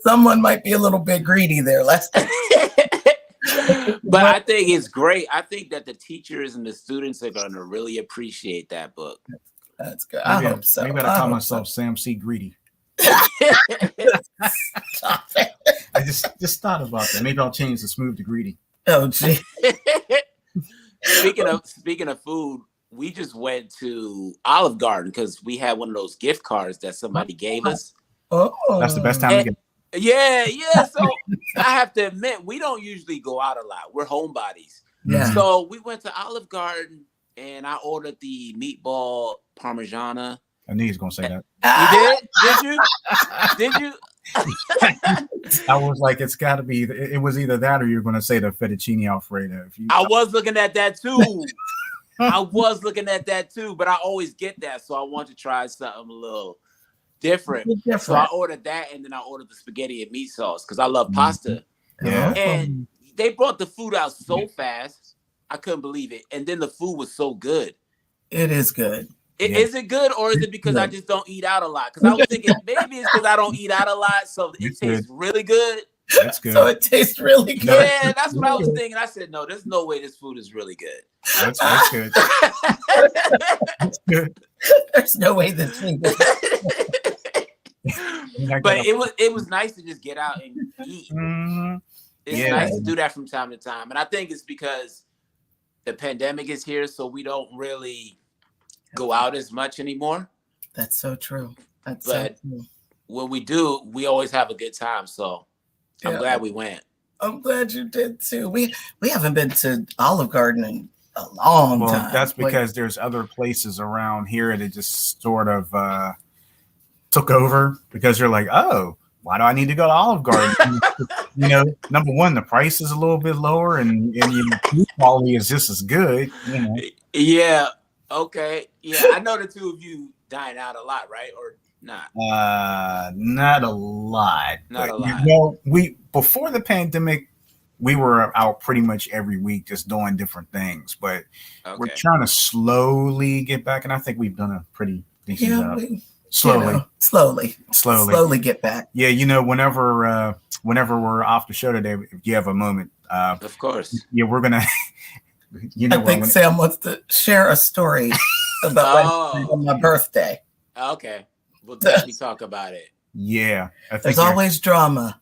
someone might be a little bit greedy there, Lester. But I think it's great. I think that the teachers and the students are going to really appreciate that book. That's good. I hope so. Maybe I call myself Sam C. Greedy. Stop it. I just thought about that. Maybe I'll change the smooth to greedy. Oh, gee. Speaking of food, we just went to Olive Garden because we had one of those gift cards that somebody gave us. Oh, that's the best time to get. Yeah. So I have to admit, we don't usually go out a lot. We're homebodies. Yeah. So we went to Olive Garden and I ordered the meatball parmigiana. I knew he was gonna say that. You did? Did you? I was like, it's got to be. It was either that or you're going to say the fettuccine alfredo. I was looking at that too. But I always get that, so I want to try something a little different. So I ordered that, and then I ordered the spaghetti and meat sauce because I love pasta. Yeah. And they brought the food out so fast, I couldn't believe it. And then the food was so good. It is good. Is it good, or is it because I just don't eat out a lot? Because I was thinking maybe it's because I don't eat out a lot, so it tastes really good. That's good. So it tastes really good. Yeah, that's what I was thinking. I said, no, there's no way this food is really good. That's good. That's good. There's no way this food is But it was nice to just get out and eat. Mm-hmm. It's nice to do that from time to time. And I think it's because the pandemic is here, so we don't really go out as much anymore. That's so true. But when we do, we always have a good time. So I'm glad we went. I'm glad you did too. We haven't been to Olive Garden in a long time. That's because there's other places around here that just sort of took over because you're like, oh, why do I need to go to Olive Garden? You know, number one, the price is a little bit lower and your food quality is just as good. You know? Yeah. Okay. Yeah, I know the two of you dine out a lot, right? Or not? Not a lot. Not a lot. You know, before the pandemic, we were out pretty much every week just doing different things. But we're trying to slowly get back, and I think we've done a pretty decent job. Slowly get back. Yeah, you know, whenever we're off the show today, if you have a moment, of course. Yeah, we're gonna. You know, I think Sam wants to share a story about on my birthday. Okay, we'll definitely talk about it. Yeah, there's always drama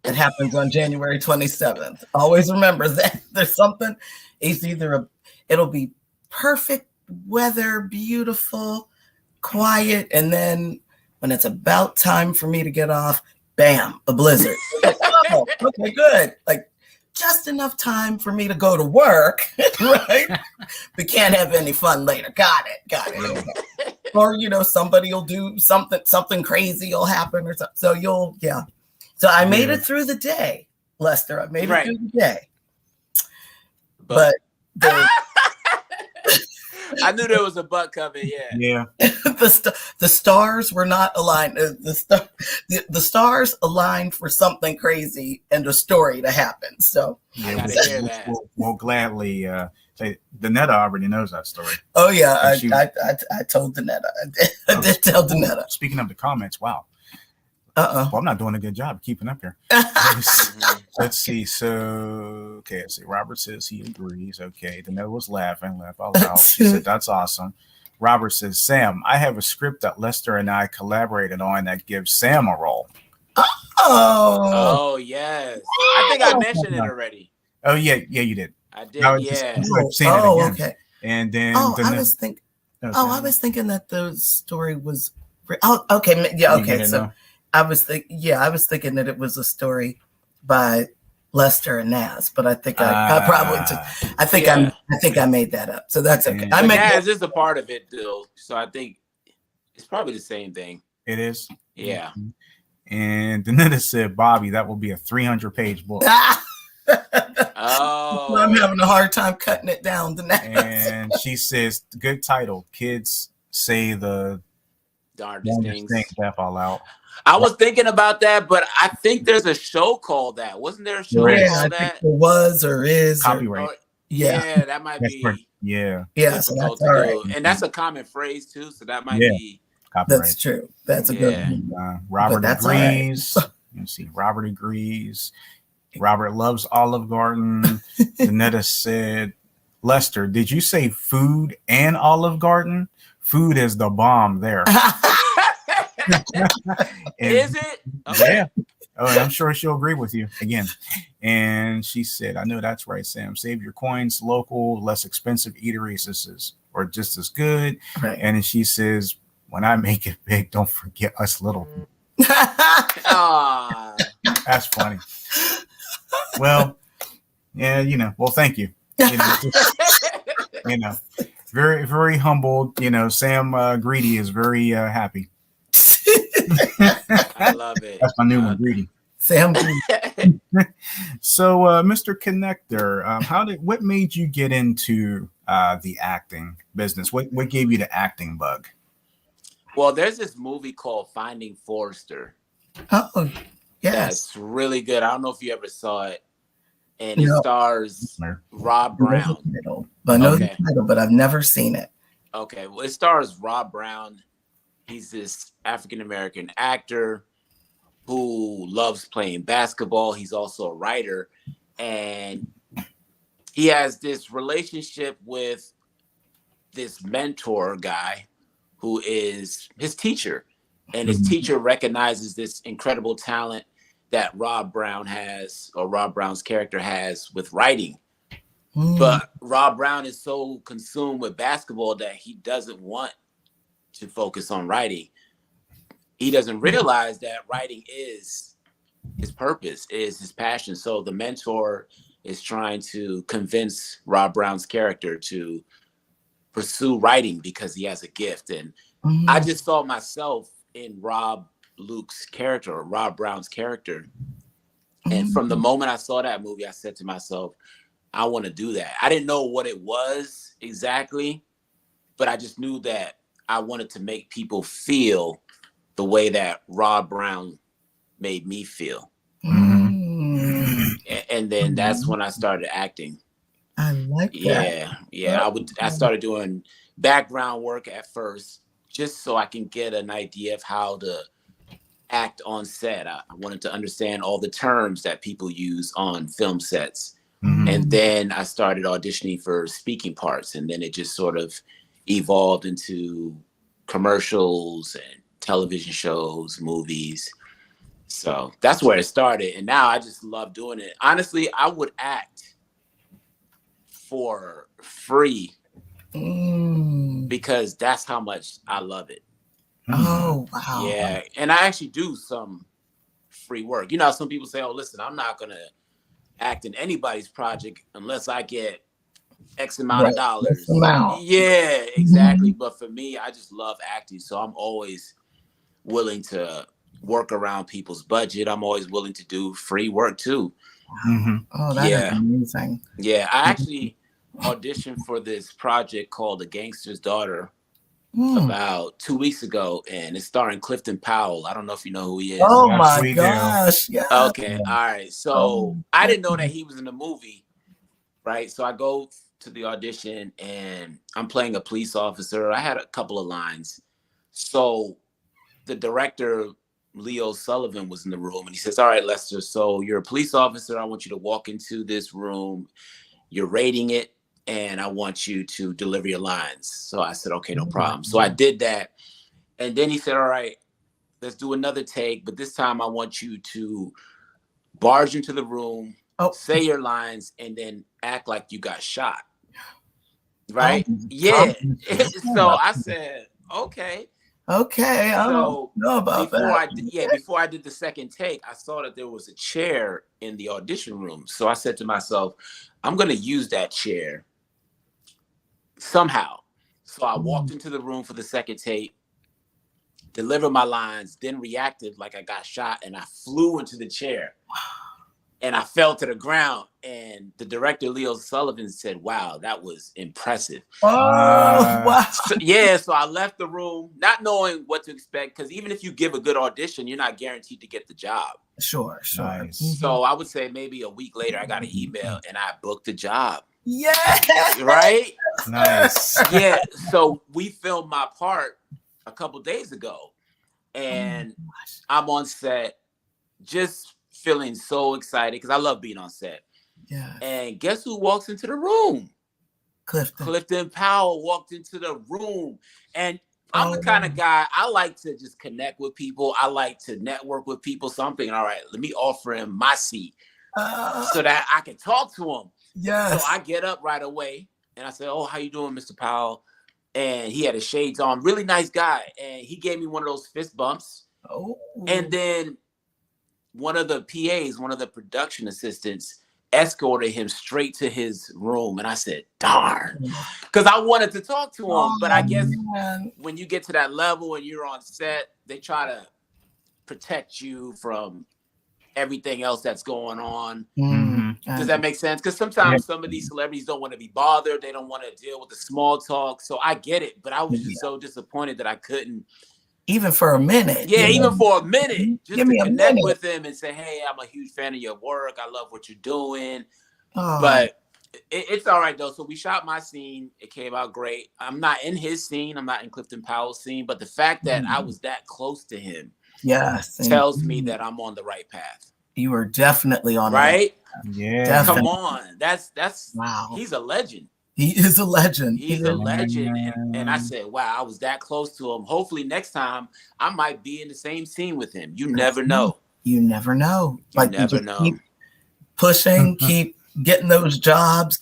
that happens on January 27th. Always remember that there's something. It's it'll be perfect weather, beautiful, quiet, and then when it's about time for me to get off, bam, a blizzard. Oh, okay, good. Like. Just enough time for me to go to work, right? We can't have any fun later. Got it. Or, you know, somebody will do something crazy will happen or something. So So I made it through the day, Lester. I made it through the day. But I knew there was a butt coming, yeah. The stars were not aligned. The stars aligned for something crazy and a story to happen. So we'll gladly say Danetta already knows that story. Oh yeah, I told Danetta. I did tell Danetta. Speaking of the comments, wow. Uh-oh. Well, I'm not doing a good job of keeping up here. Let's see. So, okay, let's see. Robert says he agrees. Okay. Danette was laughing. Laugh out loud. She said, that's awesome. Robert says, Sam, I have a script that Lester and I collaborated on that gives Sam a role. Oh, yes. I think I mentioned it already. Oh, yeah. Yeah, you did. I did, yeah. I've seen it again. Okay. And then I was thinking that the story was. Oh, okay. Yeah, okay. So I was thinking that it was a story by Lester and Naz, but I think I probably took. I think I made that up. So that's okay. But Naz is a part of it, though. So I think it's probably the same thing. It is. Yeah. And Danetta said, Bobby, that will be a 300-page book. Oh, I'm having a hard time cutting it down. And she says, good title. Kids say the darndest things. Laugh all out. I was thinking about that, but I think there's a show called that. Wasn't there a show called that? There was or is copyright. Yeah, that might be. Yeah. Difficult to do. And that's a common phrase too, so that might be. Copyright. That's true. That's a good one. Robert agrees. Right. You see, Robert agrees. Robert loves Olive Garden. Danetta said, Lester, did you say food and Olive Garden? Food is the bomb there. Is it? Okay. Yeah. Oh, I'm sure she'll agree with you again. And she said, I know that's right, Sam. Save your coins, local, less expensive eateries or just as good. Right. And then she says, when I make it big, don't forget us little. That's funny. Well, yeah, well, thank you. Very, very humbled. Sam Greedy is very happy. I love it. That's my new one, Greedy. Sam. So, Mr. Connector, what made you get into the acting business? What gave you the acting bug? Well, there's this movie called Finding Forrester. Oh, yes. That's really good. I don't know if you ever saw it. And it stars Rob Brown. I know the title, but I've never seen it. Okay. Well, it stars Rob Brown. He's this African-American actor who loves playing basketball. He's also a writer. And he has this relationship with this mentor guy who is his teacher. And his teacher recognizes this incredible talent that Rob Brown has, or Rob Brown's character has, with writing. But Rob Brown is so consumed with basketball that he doesn't want to focus on writing. He doesn't realize that writing is his purpose, is his passion. So the mentor is trying to convince Rob Brown's character to pursue writing because he has a gift. And I just saw myself in Rob Brown's character. And from the moment I saw that movie, I said to myself, I want to do that. I didn't know what it was exactly, but I just knew that I wanted to make people feel the way that Rob Brown made me feel. And then that's when I started acting. I like that. Yeah. I started doing background work at first, just so I can get an idea of how to act on set. I wanted to understand all the terms that people use on film sets. And then I started auditioning for speaking parts, and then it just sort of evolved into commercials and television shows, movies. So that's where it started. And now I just love doing it. Honestly, I would act for free because that's how much I love it. Oh, wow. Yeah. And I actually do some free work. Some people say, oh, listen, I'm not going to act in anybody's project unless I get X amount of dollars. Yeah, exactly. But for me, I just love acting. So I'm always willing to work around people's budget. I'm always willing to do free work too. Oh, that's amazing. Yeah, I actually auditioned for this project called The Gangster's Daughter about 2 weeks ago, and it's starring Clifton Powell. I don't know if you know who he is. Oh my gosh. Yeah. Okay. All right. So I didn't know that he was in the movie, right? So I go to the audition and I'm playing a police officer. I had a couple of lines. So the director Leo Sullivan was in the room, and he says, "All right, Lester, so you're a police officer. I want you to walk into this room. You're rating it, and I want you to deliver your lines." So I said, "Okay, no problem." So I did that, and then he said, "All right, let's do another take, but this time I want you to barge into the room, say your lines, and then act like you got shot." Right? Yeah. So I said, okay. Okay. I don't know about that. Before I did the second take, I saw that there was a chair in the audition room. So I said to myself, I'm going to use that chair somehow. So I walked into the room for the second take, delivered my lines, then reacted like I got shot, and I flew into the chair. And I fell to the ground, and the director, Leo Sullivan, said, "Wow, that was impressive." Wow. So I left the room not knowing what to expect, because even if you give a good audition, you're not guaranteed to get the job. Sure. Nice. So I would say maybe a week later, I got an email, and I booked the job. Yeah. Right? Nice. Yeah. So we filmed my part a couple days ago, and I'm on set just feeling so excited because I love being on set. Yeah. And guess who walks into the room? Clifton Powell walked into the room. And I'm the kind of guy, I like to just connect with people. I like to network with people. So I'm thinking, all right, let me offer him my seat so that I can talk to him. Yes. So I get up right away and I said, "Oh, how you doing, Mr. Powell?" And he had his shades on. Really nice guy. And he gave me one of those fist bumps. And then one of the PAs, one of the production assistants, escorted him straight to his room. And I said, darn, because I wanted to talk to him. But I guess when you get to that level and you're on set, they try to protect you from everything else that's going on. Does that make sense? Because sometimes some of these celebrities don't want to be bothered. They don't want to deal with the small talk. So I get it. But I was just so disappointed that I couldn't. Even for a minute. Yeah, even for a minute. Just to connect with him and say, "Hey, I'm a huge fan of your work. I love what you're doing." But it's all right, though. So we shot my scene. It came out great. I'm not in his scene. I'm not in Clifton Powell's scene. But the fact that I was that close to him tells me that I'm on the right path. You were definitely on right? Yeah. Definitely. Come on. That's wow. He's a legend. He is a legend. He's a legend. And I said, wow, I was that close to him. Hopefully next time I might be in the same scene with him. You never know. You never know. You never know. Keep pushing, keep getting those jobs,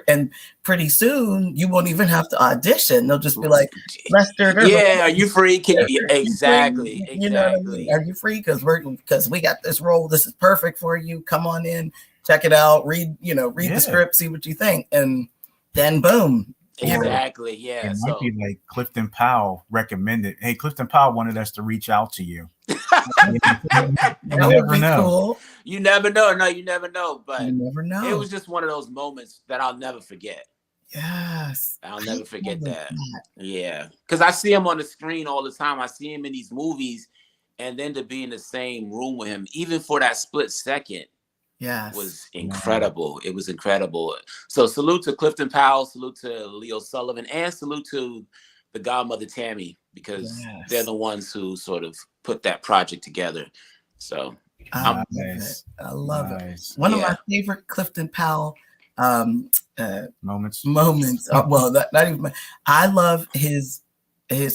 and pretty soon you won't even have to audition. They'll just be like, Lester. Yeah, are you free? Can you? Exactly. You know what I mean? Are you free? Because we got this role. This is perfect for you. Come on in, check it out, read the script, see what you think. And then boom. Exactly. Yeah. It might be like Clifton Powell recommended. Hey, Clifton Powell wanted us to reach out to you. That would be cool. You never know. No, you never know. But you never know. It was just one of those moments that I'll never forget. Yes. I'll never forget that. Yeah. Because I see him on the screen all the time. I see him in these movies. And then to be in the same room with him, even for that split second, was incredible. It was incredible. So salute to Clifton Powell, salute to Leo Sullivan, and salute to the godmother Tammy, because they're the ones who sort of put that project together. So I love it. One of my favorite Clifton Powell moments. Well, not even. I love his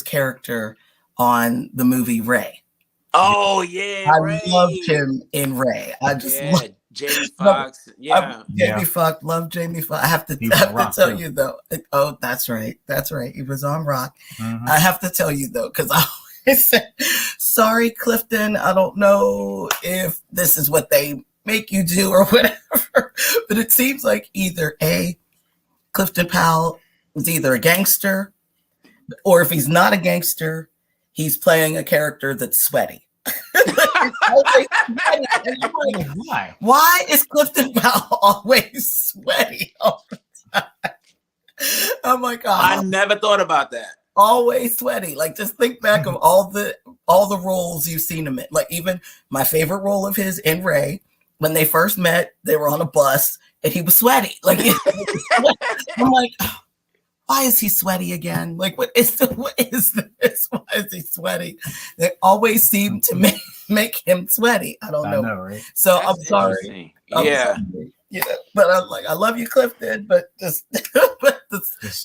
character on the movie Ray. Oh yeah, I loved him in Ray. I just loved Jamie Foxx. Jamie Foxx. Love Jamie Foxx. I have to tell you though. Oh, that's right. He was on Rock. Mm-hmm. I have to tell you though, because I always say, sorry, Clifton. I don't know if this is what they make you do or whatever, but it seems like either Clifton Powell is either a gangster, or if he's not a gangster, he's playing a character that's sweaty. Why is Clifton Powell always sweaty all the time? Oh my God. I never thought about that. Always sweaty. Like, just think back of all the roles you've seen him in. Like, even my favorite role of his in Ray, when they first met, they were on a bus and he was sweaty. Like, I'm like, why is he sweaty again? Like, what is this? Why is he sweaty? They always seem to make him sweaty. I don't know. Right? So That's I'm sorry. Yeah. Yeah, but I'm like, I love you, Clifton, but just but the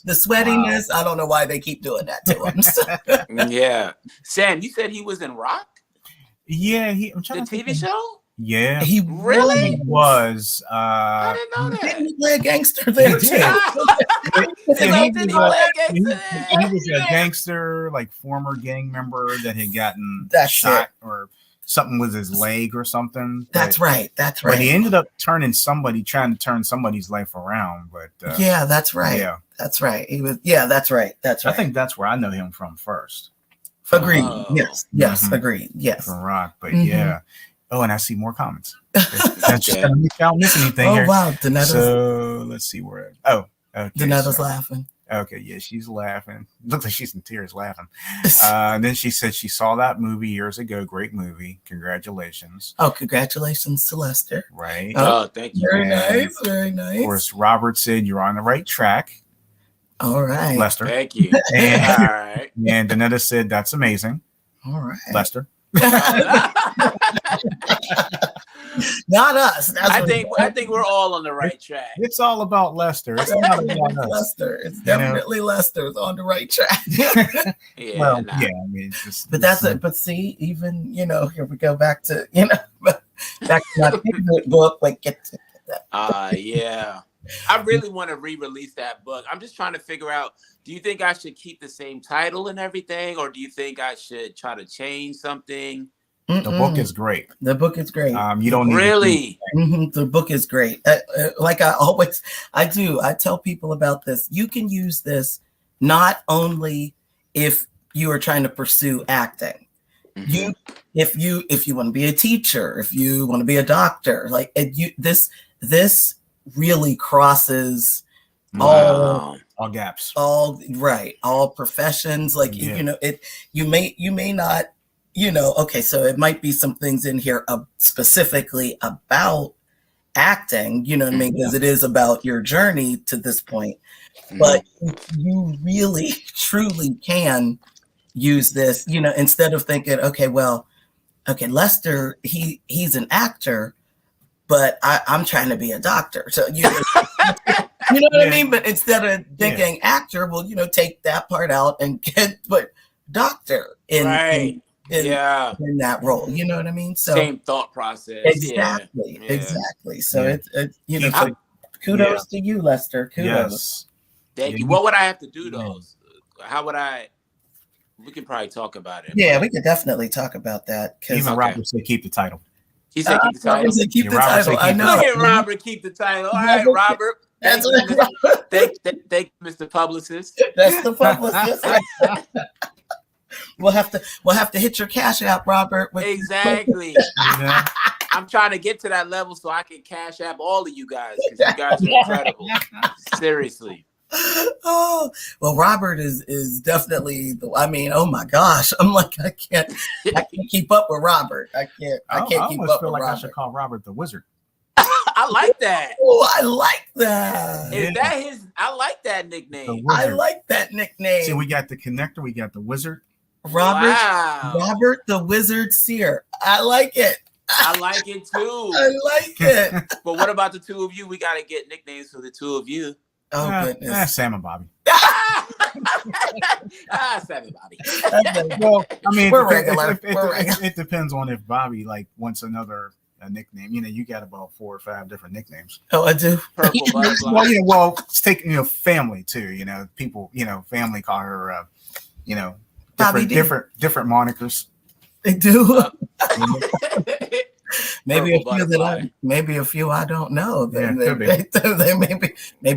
sweatiness, wow. I don't know why they keep doing that to him. So. Yeah. Sam, you said he was in Rock? Yeah, I'm trying to TV show? Yeah. He really was. I didn't know that. Didn't he play a gangster there? He was a gangster, like former gang member that had gotten shot or something with his leg or something. That's right. That's right. But he ended up trying to turn somebody's life around. But yeah, that's right. Yeah, that's right. He was. Yeah, that's right. That's right. I think that's where I know him from first. Agreed. Yes. Yes. Agreed. Yes. From Rock. But yeah. Oh, and I see more comments. That's just don't miss anything here. Oh wow, Danetta's, so let's see where. Oh, okay. Danetta's laughing. Okay, yeah, she's laughing. Looks like she's in tears laughing. And then she said she saw that movie years ago. Great movie. Congratulations. Oh, congratulations to Lester. Right. Oh, thank you. Very nice. Very nice. Of course, Robert said you're on the right track. All right. Lester. Thank you. And, all right. And Danetta said that's amazing. All right. Lester. Not us. I think we're all on the right track. It's all about Lester. It's not about us. Lester. It's definitely Lester's on the right track. Yeah. Well, yeah. I mean, but that's it. But see, even here we go back to back to my favorite book. Like get to that. Yeah. I really want to re-release that book. I'm just trying to figure out, do you think I should keep the same title and everything, or do you think I should try to change something? The book is great. The book is great. You don't need really. The book is great. Like I tell people about this. You can use this not only if you are trying to pursue acting. Mm-hmm. If you want to be a teacher, if you want to be a doctor, like this really crosses all gaps, all professions. Like you may not. Okay, so it might be some things in here specifically about acting, you know what I mean? Because it is about your journey to this point. But you really, truly can use this, instead of thinking, okay, Lester, he's an actor, but I'm trying to be a doctor. So, you know what I mean? But instead of thinking actor, well, take that part out and put doctor in. In that role, you know what I mean? So same thought process. Exactly. So kudos to you, Lester. Kudos. Yes. Thank you. What would I have to do though? How would I? We could probably talk about it. Yeah, we could definitely talk about that. Even Robert said keep the title. He said keep the title. Keep the title. I know. Look at Robert, keep the title. All right, Robert. Thank you, Mr. Publicist. That's the publicist. We'll have to hit your cash app, Robert. Exactly. I'm trying to get to that level so I can cash app all of you guys because you guys are incredible. Seriously. Oh well, Robert is definitely. Oh my gosh! I'm like I can't keep up with Robert. I can't keep up with Robert. I should call Robert the Wizard. I like that. Oh, I like that. Is that his? I like that nickname. I like that nickname. See, we got the connector. We got the Wizard. Robert the Wizard Seer. I like it. I like it too. I like it. But what about the two of you? We got to get nicknames for the two of you. Oh, goodness. Sam and Bobby. Sam and Bobby. Well, I mean, we're regular. It depends on if Bobby wants another nickname. You got about 4 or 5 different nicknames. Oh, I do. Purple butterfly. Well, it's taking family too. People. Family call her. Different monikers. They do. Maybe a few I don't know. Maybe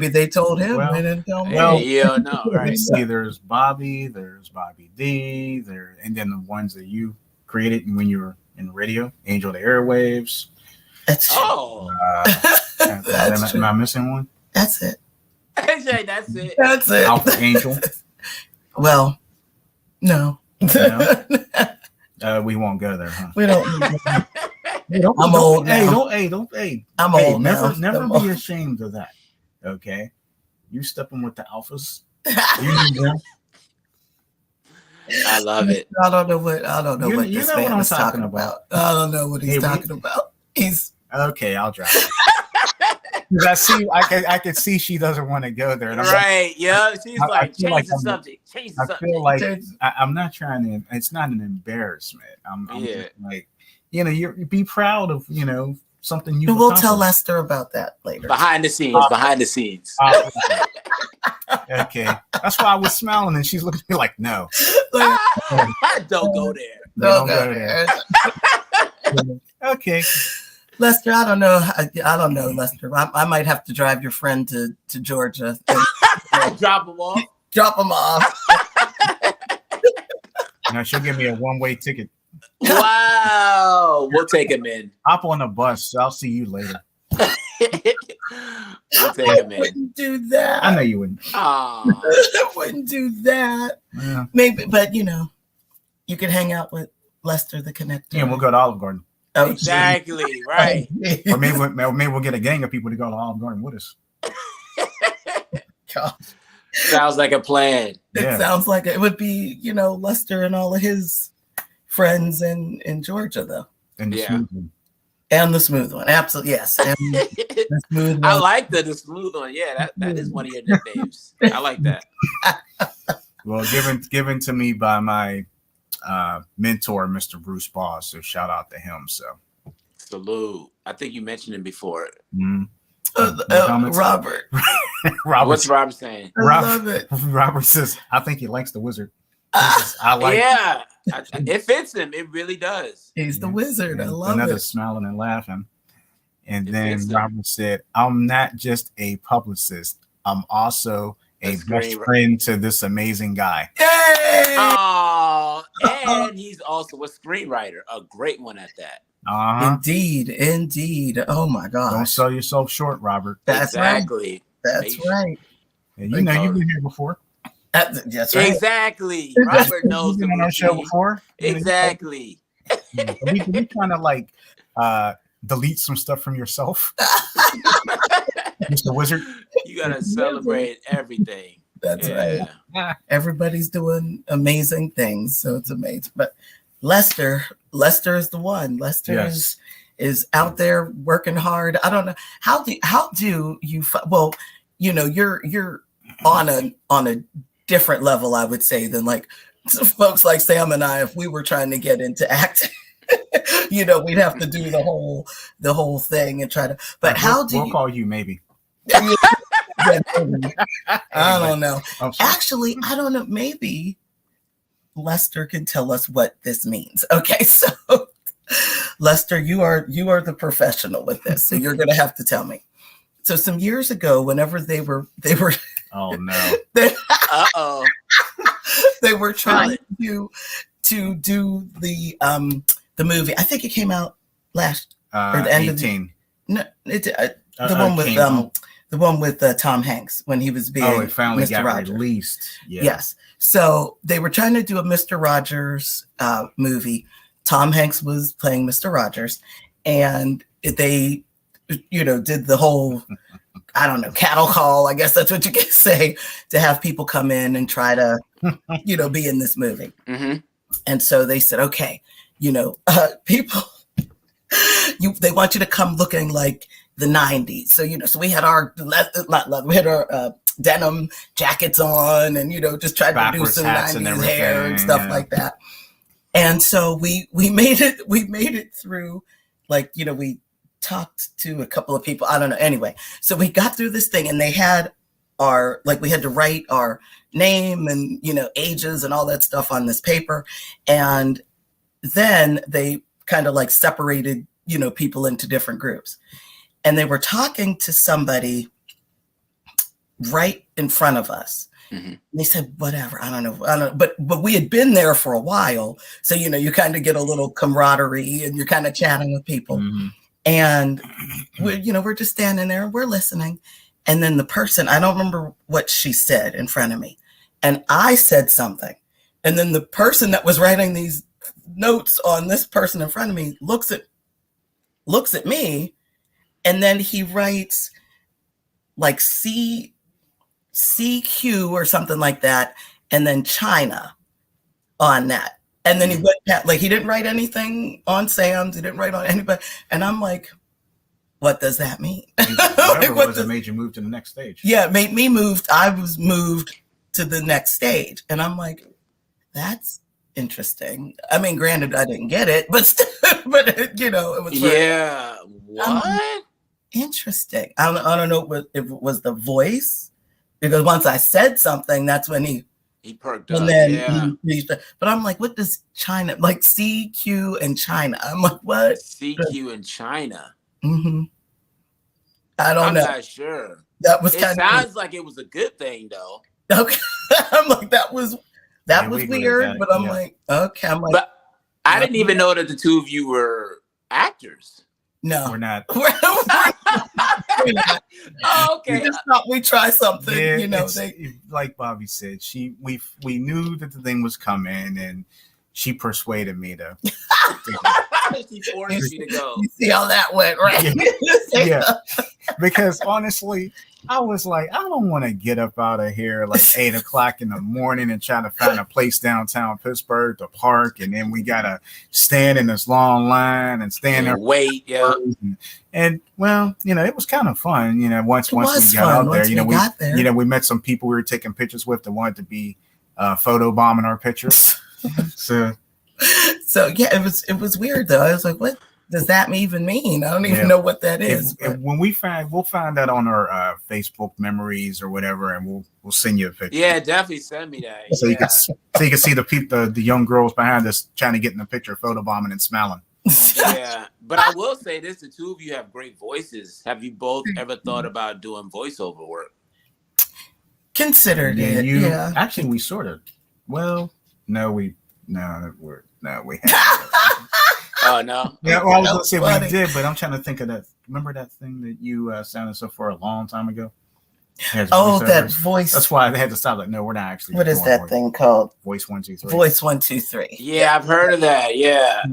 they told him. They didn't tell me. Right. See, there's Bobby, there's Bobby D, and then the ones that you created when you were in radio, Angel of the Airwaves. That's am I missing one? That's it. That's it. That's it. Alpha Angel. Well, no. We won't go there, huh? We don't. I'm old now. I'm old now. Never be ashamed of that. Okay, you stepping with the alphas. You need them. I love it. I don't know what You this know man what I'm is talking talking about. I don't know what he's talking about. He's okay. I'll drop it. 'Cause I can see she doesn't want to go there. And I'm Right. Yeah. She's like, feel change the I'm- subject. Change the I subject. feel like I'm not trying to. It's not an embarrassment. I'm Yeah. just like, you be proud of something you. We'll tell Lester about that later. Behind the scenes. Behind the scenes. Okay, that's why I was smiling, and she's looking at me like, no, Don't go there. don't go there. Okay, Lester, I don't know. I don't know, Lester. I might have to drive your friend to Georgia. And, Drop them off. drop him off. Oh. she'll give me a one-way ticket. Wow. We'll take him in. Hop on the bus. I'll see you later. We'll take him in. Wouldn't do that. I know you wouldn't. I wouldn't do that. Yeah. Maybe, but you could hang out with Lester the Connector. Yeah, we'll go to Olive Garden. Oh, Exactly. Right. Or maybe we'll get a gang of people to go to Olive Garden with us. God. Sounds like a plan. It sounds like it would be, Lester and all of his friends in Georgia, though. And Yeah. And the smooth one. Absolutely. Yes. And the smooth one. I like the smooth one. Yeah, that is one of your nicknames. I like that. Well, given to me by my mentor, Mr. Bruce Boss. So shout out to him. So salute. I think you mentioned him before. Robert. What's Robert saying? I love it. Robert says, I think he likes the wizard. I like yeah. It fits him. It really does. He's the wizard. I love another it. smiling and laughing. And It then fits him. Robert said, I'm not just a publicist. I'm also a That's best great. friend to this amazing guy. Yay! Oh, and he's also a screenwriter, a great one at that. Indeed. Oh my gosh. Don't sell yourself short, Robert. That's Exactly. That's right. And you've been here before. That's right. Exactly. Robert knows You've the been on our show routine. before. Exactly. We trying to like delete some stuff from yourself, Mr. Wizard. You gotta celebrate everything. That's right. Everybody's doing amazing things, so it's amazing. But Lester is the one. Lester is out there working hard. I don't know how do you well, you're on a different level, I would say, than like folks like Sam and I. If we were trying to get into acting, we'd have to do the whole thing and try to. But we'll call you maybe. I don't know. Actually, I don't know. Maybe Lester can tell us what this means. Okay, so Lester, you are the professional with this, so you're going to have to tell me. So some years ago, whenever they were oh no, they were trying to do the movie. I think it came out last or the end 18. The one with Tom Hanks when he was being it finally Mr. got Rogers. released. Yeah. Yes. So they were trying to do a Mr. Rogers movie. Tom Hanks was playing Mr. Rogers, and they, did the whole, I don't know, cattle call. I guess that's what you can say, to have people come in and try to, be in this movie. Mm-hmm. And so they said, okay, people, they want you to come looking like the 90s. So, so we had our denim jackets on and, just tried to do some 90s hair and stuff like that. And so we made it through, like, we talked to a couple of people. I don't know. Anyway, so we got through this thing and they had we had to write our name and, ages and all that stuff on this paper. And then they kind of like separated, people into different groups. And they were talking to somebody right in front of us. Mm-hmm. They said, whatever, I don't know. But we had been there for a while. So, you kind of get a little camaraderie and you're kind of chatting with people. Mm-hmm. And we're just standing there and we're listening. And then the person, I don't remember what she said in front of me. And I said something. And then the person that was writing these notes on this person in front of me looks at me. And then he writes like C CQ or something like that, and then China on that. And then he went like he didn't write anything on Sam's, he didn't write on anybody. And I'm like, what does that mean? Whatever like, it was that made you move to the next stage. Yeah, it made me move. I was moved to the next stage. And I'm like, that's interesting. I mean, granted, I didn't get it, but still, but it was what? Interesting. I don't know if it was the voice, because once I said something, that's when he perked up. And then but I'm like, what does China, like CQ and China? I'm like, what? CQ and China. Mm-hmm. I don't know. I'm not sure. That was it sounds like it was a good thing, though. Okay. I'm like, that was weird, but I'm like, okay. I'm like, but I didn't even know that the two of you were actors. No, we're not. We're not. Oh, okay. We just thought we'd try something. Yeah, like Bobby said, we knew that the thing was coming, and she persuaded me to. She forced me to go. You see how that went, right? Yeah. Because honestly, I was like, I don't want to get up out of here like 8 o'clock in the morning and try to find a place downtown Pittsburgh to park, and then we gotta stand in this long line and stand there, wait, yeah. And well, it was kind of fun. Once we got out there, we met some people we were taking pictures with that wanted to be photo bombing our pictures. So yeah, it was weird though. I was like, what does that even mean? I don't even know what that is. When we'll find that on our Facebook memories or whatever, and we'll send you a picture. Yeah, definitely send me that. So you can see the young girls behind us trying to get in the picture, photo bombing and smiling. Yeah, but I will say this: the two of you have great voices. Have you both ever thought about doing voiceover work? Considered it. Yeah. Actually, we sort of. Well, no, we haven't. Oh no. Yeah, well, I was gonna say we did, but I'm trying to think of that. Remember that thing that you sounded so for a long time ago? That voice. That's why I had to stop. Like, no, we're not actually. What is that thing called? Voice 1 2 3. Voice 1 2 3. Yeah, I've heard of that. Yeah,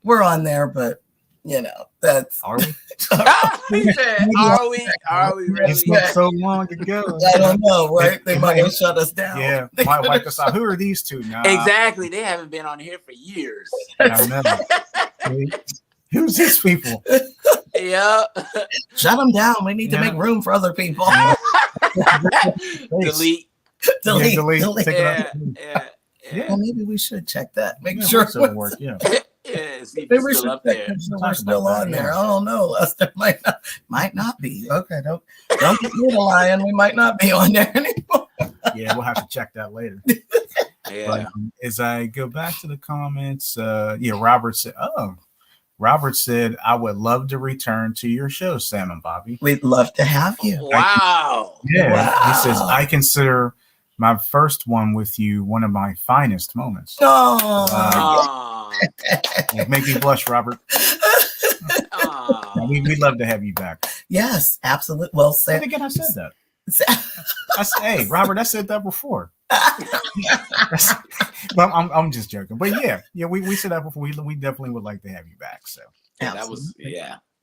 we're on there, but that's. Are we? Are we really? It's not so long ago. I don't know, right? They might have shut us down. Yeah, might wipe us out. Who are these two? Nah. Exactly. They haven't been on here for years. I know. Who's these people? Yeah. Shut them down. We need to make room for other people. Delete. Yeah. Well, maybe we should check that. Make sure it works. Yeah. Yeah, see if it's still up there. We're still on there. I don't know. Lester might not be. Okay, don't get me to lying. We might not be on there anymore. Yeah, we'll have to check that later. Yeah. But, as I go back to the comments, Robert said, I would love to return to your show, Sam and Bobby. We'd love to have you. Wow. Wow. He says, I consider my first one with you one of my finest moments. Make me blush, Robert. We'd love to have you back. Yes, absolutely. Well said. I said that. I said, hey, Robert, I said that before. But I'm just joking. But yeah, we said that before. We definitely would like to have you back. So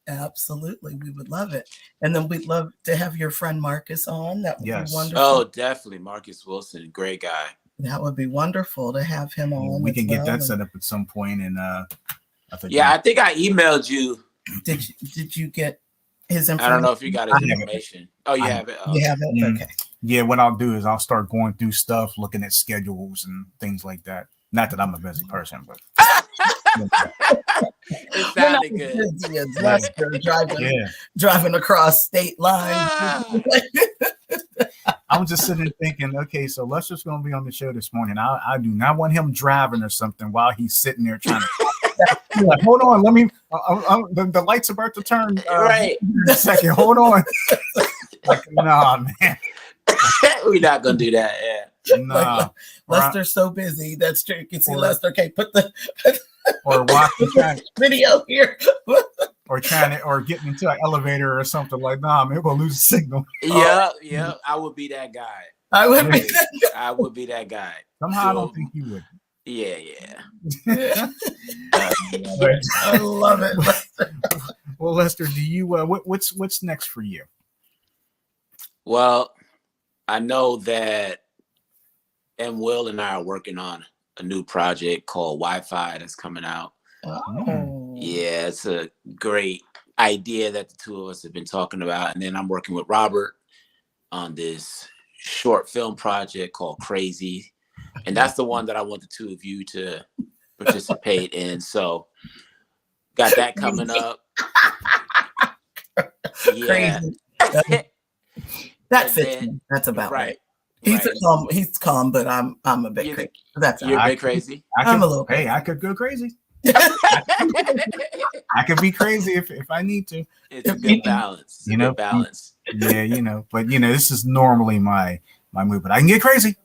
absolutely, we would love it. And then we'd love to have your friend Marcus on. That would be wonderful. Oh, definitely, Marcus Wilson, great guy. That would be wonderful to have him on. We can get that set up at some point. And I think I emailed you. Did you get his information? I don't know if you got his information. Oh, you have it. Oh. You have it? Okay. Yeah, what I'll do is I'll start going through stuff, looking at schedules and things like that. Not that I'm a busy person, but it sounded good. Lester driving across state lines. I'm just sitting there thinking, okay, so Lester's going to be on the show this morning. I do not want him driving or something while he's sitting there trying to. Like, hold on, let me. The light's about to turn. Right. In a second, hold on. Like, nah, man. We're not gonna do that. Yeah. Nah. Lester's so busy. That's true. You can see Lester. Okay, put the or watching video here. Or getting into an elevator or something like, nah, man, we're gonna lose the signal. Yeah. I would be that guy. I would be that guy. Somehow I don't think you would. Yeah. I love it. Lester. Well, Lester, do you what's next for you? Well, I know that Will and I are working on a new project called Wi-Fi that's coming out. Oh. Yeah, it's a great idea that the two of us have been talking about. And then I'm working with Robert on this short film project called Crazy. And that's the one that I want the two of you to participate in. So got that coming up. Yeah. That fits me. That's about right. He's calm, but I'm a bit crazy. That's you're a bit crazy. I'm a little crazy. Hey, I could go crazy. I could be crazy if I need to. It's a good balance. Good balance. Yeah, but this is normally my mood, but I can get crazy.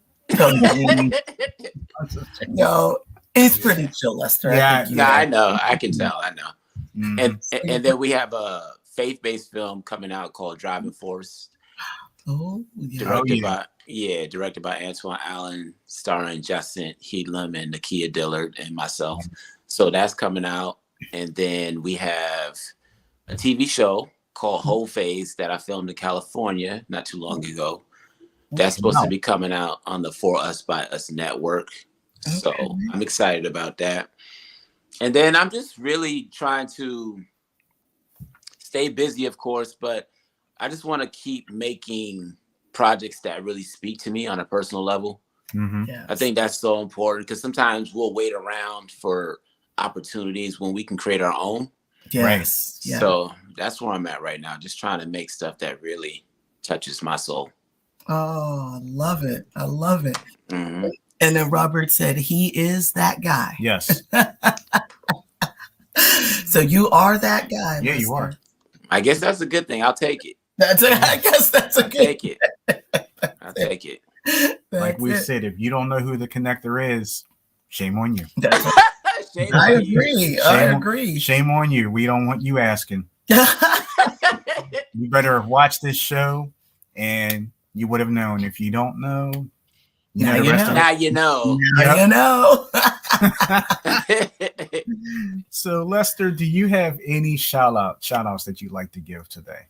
No, he's pretty chill, Lester. Yeah, I know. I can tell. I know. Mm-hmm. And then we have a faith-based film coming out called Driving Force. Oh, yeah. Directed by Antoine Allen, starring Justin Headlam and Nakia Dillard and myself. So that's coming out. And then we have a TV show called Whole Phase that I filmed in California not too long ago. That's supposed to be coming out on the For Us By Us network. Okay. So I'm excited about that. And then I'm just really trying to stay busy, of course, but I just want to keep making projects that really speak to me on a personal level. Mm-hmm. Yes. I think that's so important because sometimes we'll wait around for opportunities when we can create our own. Yes. Right. Yeah. So that's where I'm at right now, just trying to make stuff that really touches my soul. Oh, I love it. I love it. Mm-hmm. And then Robert said he is that guy. Yes. So you are that guy. Yeah, you are. I guess that's a good thing. I'll take it. I guess that's a good take it. I'll take it. Like we said, if you don't know who the connector is, shame on you. I agree. Shame on you. We don't want you asking. You better have watched this show and you would have known. If you don't know, now you know. Now you know. So Lester, do you have any shout outs that you'd like to give today?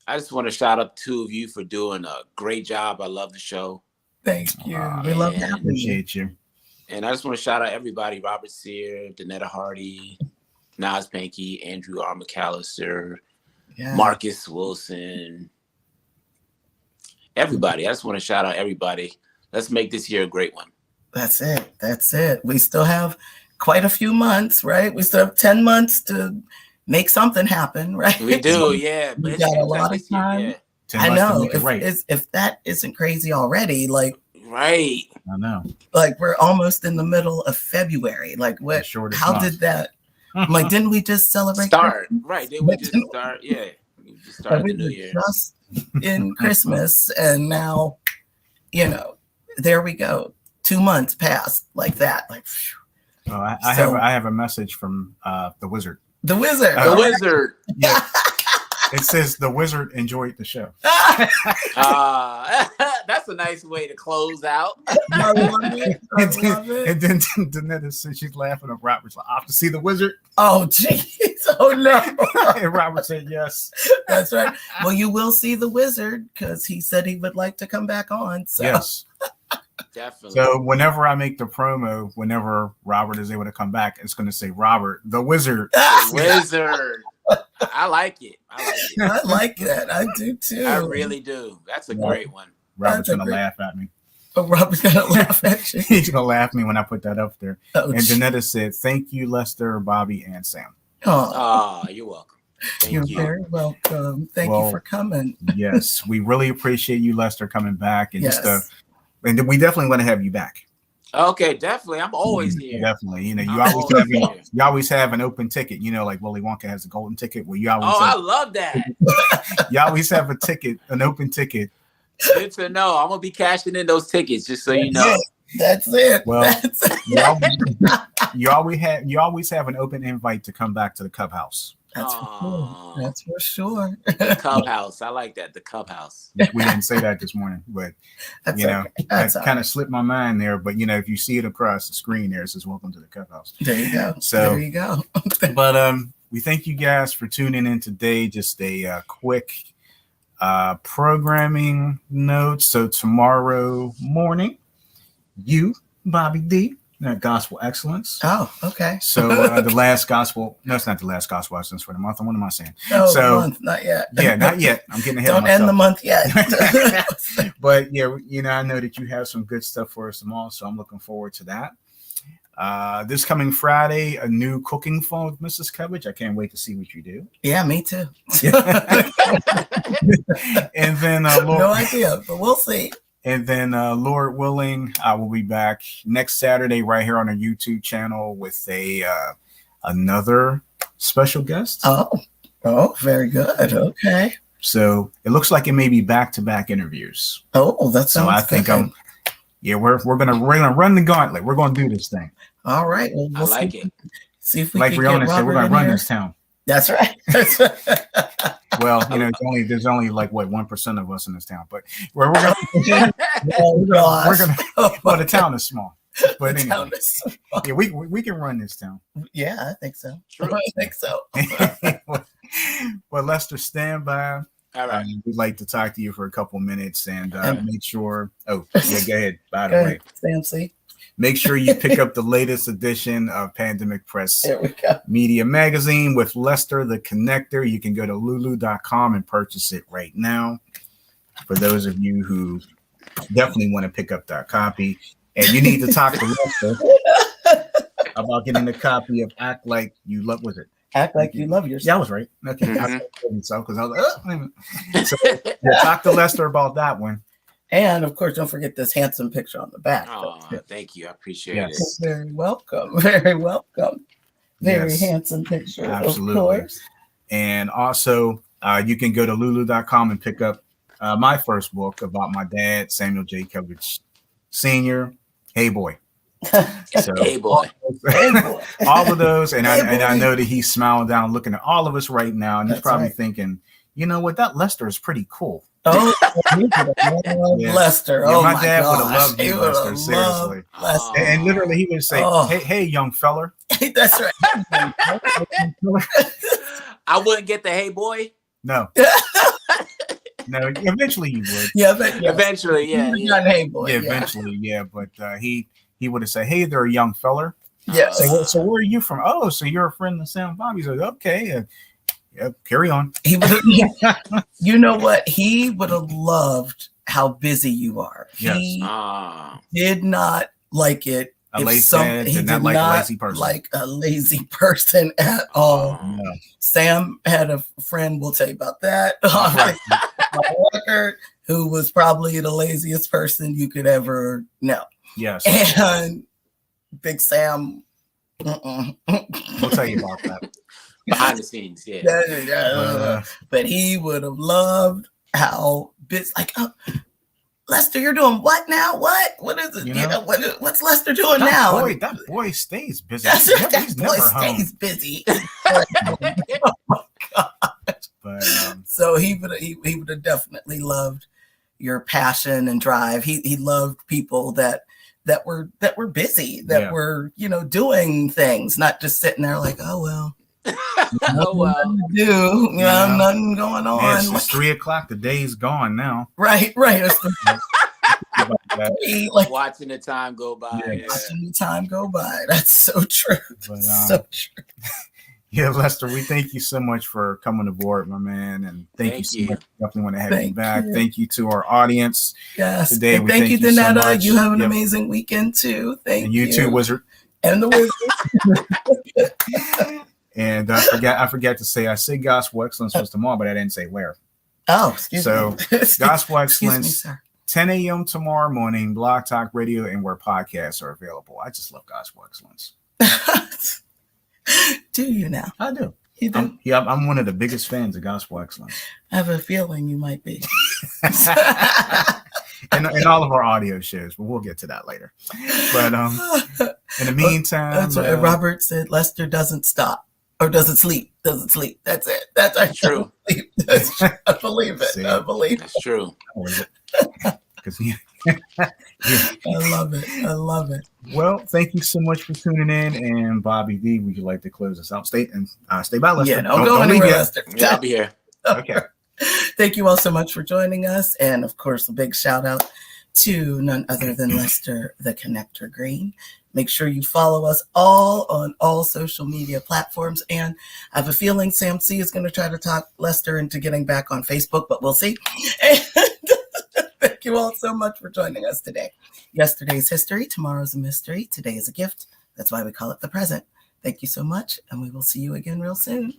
I just want to shout out two of you for doing a great job. I love the show. Thank you. We love you. Appreciate you. And I just want to shout out everybody: Robert Sear, Danetta Hardy, Nas Panky, Andrew R. McAllister, Marcus Wilson. Everybody. I just want to shout out everybody. Let's make this year a great one. That's it. We still have quite a few months, right? We still have 10 months to make something happen, right? We do, yeah. We got a lot of time. I know. If that isn't crazy already, like. Right. I know. Like we're almost in the middle of February. Like what? How did that? Like, didn't we just celebrate? Right. Didn't we just start? Yeah. We just started the new year. Just in Christmas, and now, there we go. 2 months passed like that. Like, I have a message from the Wizard. The Wizard. The Wizard. Yeah. It says the Wizard enjoyed the show. That's a nice way to close out. I love it. And then Danetta said she's laughing at Robert's like, off to see the Wizard. Oh, jeez. Oh, no. And Robert said yes. That's right. Well, you will see the Wizard because he said he would like to come back on. So. Yes. Definitely. So whenever I make the promo, whenever Robert is able to come back, it's going to say Robert, the Wizard. The Wizard. I like it. I like that. I do too. I really do. That's a great one. Robert's going to laugh at me. Oh, Robert's going to laugh at you. He's going to laugh at me when I put that up there. Oh, and Danetta said, thank you, Lester, Bobby, and Sam. Oh, you're welcome. You're very welcome. Thank you for coming. Yes, we really appreciate you, Lester, coming back. And and we definitely want to have you back. Okay, definitely. I'm always here. Definitely. You always have an open ticket, like Willy Wonka has a golden ticket. Well, you always I love that. You always have a ticket, an open ticket. Good to know. I'm gonna be cashing in those tickets, just so you know. That's it. Well, you always have an open invite to come back to the Cub House. That's for sure. The Cub House. I like that. The Cub House. We didn't say that this morning, but that kind of slipped my mind there. But if you see it across the screen there, it says "Welcome to the Cub House." There you go. So there you go. But we thank you guys for tuning in today. Just a quick Programming notes. So tomorrow morning, you, Bobby D, Gospel Excellence. Oh, okay. So the last gospel, no, it's not the last Gospel Excellence for the month. What am I saying? No, so, month, not yet. Yeah, not yet. I'm getting ahead Don't of myself. end the month yet. But yeah, I know that you have some good stuff for us tomorrow, so I'm looking forward to that. This coming Friday, a new cooking fun with Mrs. Coverage. I can't wait to see what you do. Yeah, me too. And then no idea, but we'll see. And then Lord willing, I will be back next Saturday right here on our YouTube channel with another special guest. Oh, very good. Okay. So it looks like it may be back-to-back interviews. Oh, that's so. I think we're gonna run the gauntlet. We're gonna do this thing. All right. Well, I like it. See if we like can Rihanna get said, we're gonna run this town. That's right. Well, there's only like 1% of us in this town, but we're gonna well, the town is small. But anyway, yeah, we can run this town. Yeah, I think so. True. I think so. Well, Lester, stand by. All right. We'd like to talk to you for a couple minutes and make sure. Oh, yeah, go ahead. By the way, Sam, make sure you pick up the latest edition of Pandemic Press Media Magazine with Lester the Connector. You can go to lulu.com and purchase it right now. For those of you who definitely want to pick up that copy, and you need to talk to Lester about getting a copy of Act Like You Love. Was it? Act Like You Love Yourself. Yeah, I was right. Okay. Mm-hmm. Because I was like, So talk to Lester about that one. And of course, don't forget this handsome picture on the back. Oh, thank you. I appreciate it. Very welcome. Very welcome. Very handsome picture. Absolutely. Of course. And also, you can go to lulu.com and pick up my first book about my dad, Samuel J. Coverage Sr. Hey boy. So, hey boy. All of those, and I know that he's smiling down, looking at all of us right now, and he's probably thinking, you know what, that Lester is pretty cool. Oh, Lester. Yeah, Oh, my dad would have loved you, you, Lester. Seriously. Lester. And literally, he would say, "Hey, young feller." That's right. I wouldn't get the hey boy. No. No, eventually you would. Yeah, but eventually, yeah. Hey boy. Yeah, eventually, yeah. But he would have said, "Hey there, young feller." Yeah. So where are you from? Oh, so you're a friend of Sam Bobby's. Like, okay. Yeah, carry on. He would have, you know what? He would have loved how busy you are. Yes. He did not like it. He did not like a lazy person. Like a lazy person at all. No. Sam had a friend, we'll tell you about that, on record, who was probably the laziest person you could ever know. Yes. And Big Sam, we'll tell you about that. Behind the scenes, yeah. But he would have loved how busy, Lester, you're doing what now? What is it? You know what's Lester doing now? That boy stays busy. That boy stays busy. Oh my God. But, so he would have definitely loved your passion and drive. He loved people that were busy, that were, doing things, not just sitting there like, oh well. Nothing going on. It's 3:00. The day's gone now. Right. Watching the time go by. Yeah. Watching the time go by. That's so true. But, so true. Yeah, Lester, we thank you so much for coming aboard, my man, and thank you so much. Definitely want to have you back. Thank you to our audience. Yes. Today, and thank you, Danetta. So you have an amazing weekend too. Thank you. And you too, Wizard. And the Wizard. And I forgot to say, I said Gospel Excellence was tomorrow, but I didn't say where. Oh, excuse me. Gospel Excellence, 10 a.m. tomorrow morning, Blog Talk Radio, and where podcasts are available. I just love Gospel Excellence. Do you now? I do. You do? I'm one of the biggest fans of Gospel Excellence. I have a feeling you might be. and all of our audio shows, but we'll get to that later. But in the meantime, that's what Robert said. Lester doesn't stop. Or doesn't sleep. That's it. That's true. That's true. I believe it. See, I believe that's true. Because I love it. Well, thank you so much for tuning in. And Bobby D, would you like to close us out? Stay by, Lester. Yeah, don't go anywhere, Lester. Yeah, I'll be here. Okay. Thank you all so much for joining us. And of course, a big shout out to none other than Lester, the Connector Greene. Make sure you follow us all on all social media platforms. And I have a feeling Sam C is going to try to talk Lester into getting back on Facebook, but we'll see. And thank you all so much for joining us today. Yesterday's history, tomorrow's a mystery, today is a gift. That's why we call it the present. Thank you so much, and we will see you again real soon.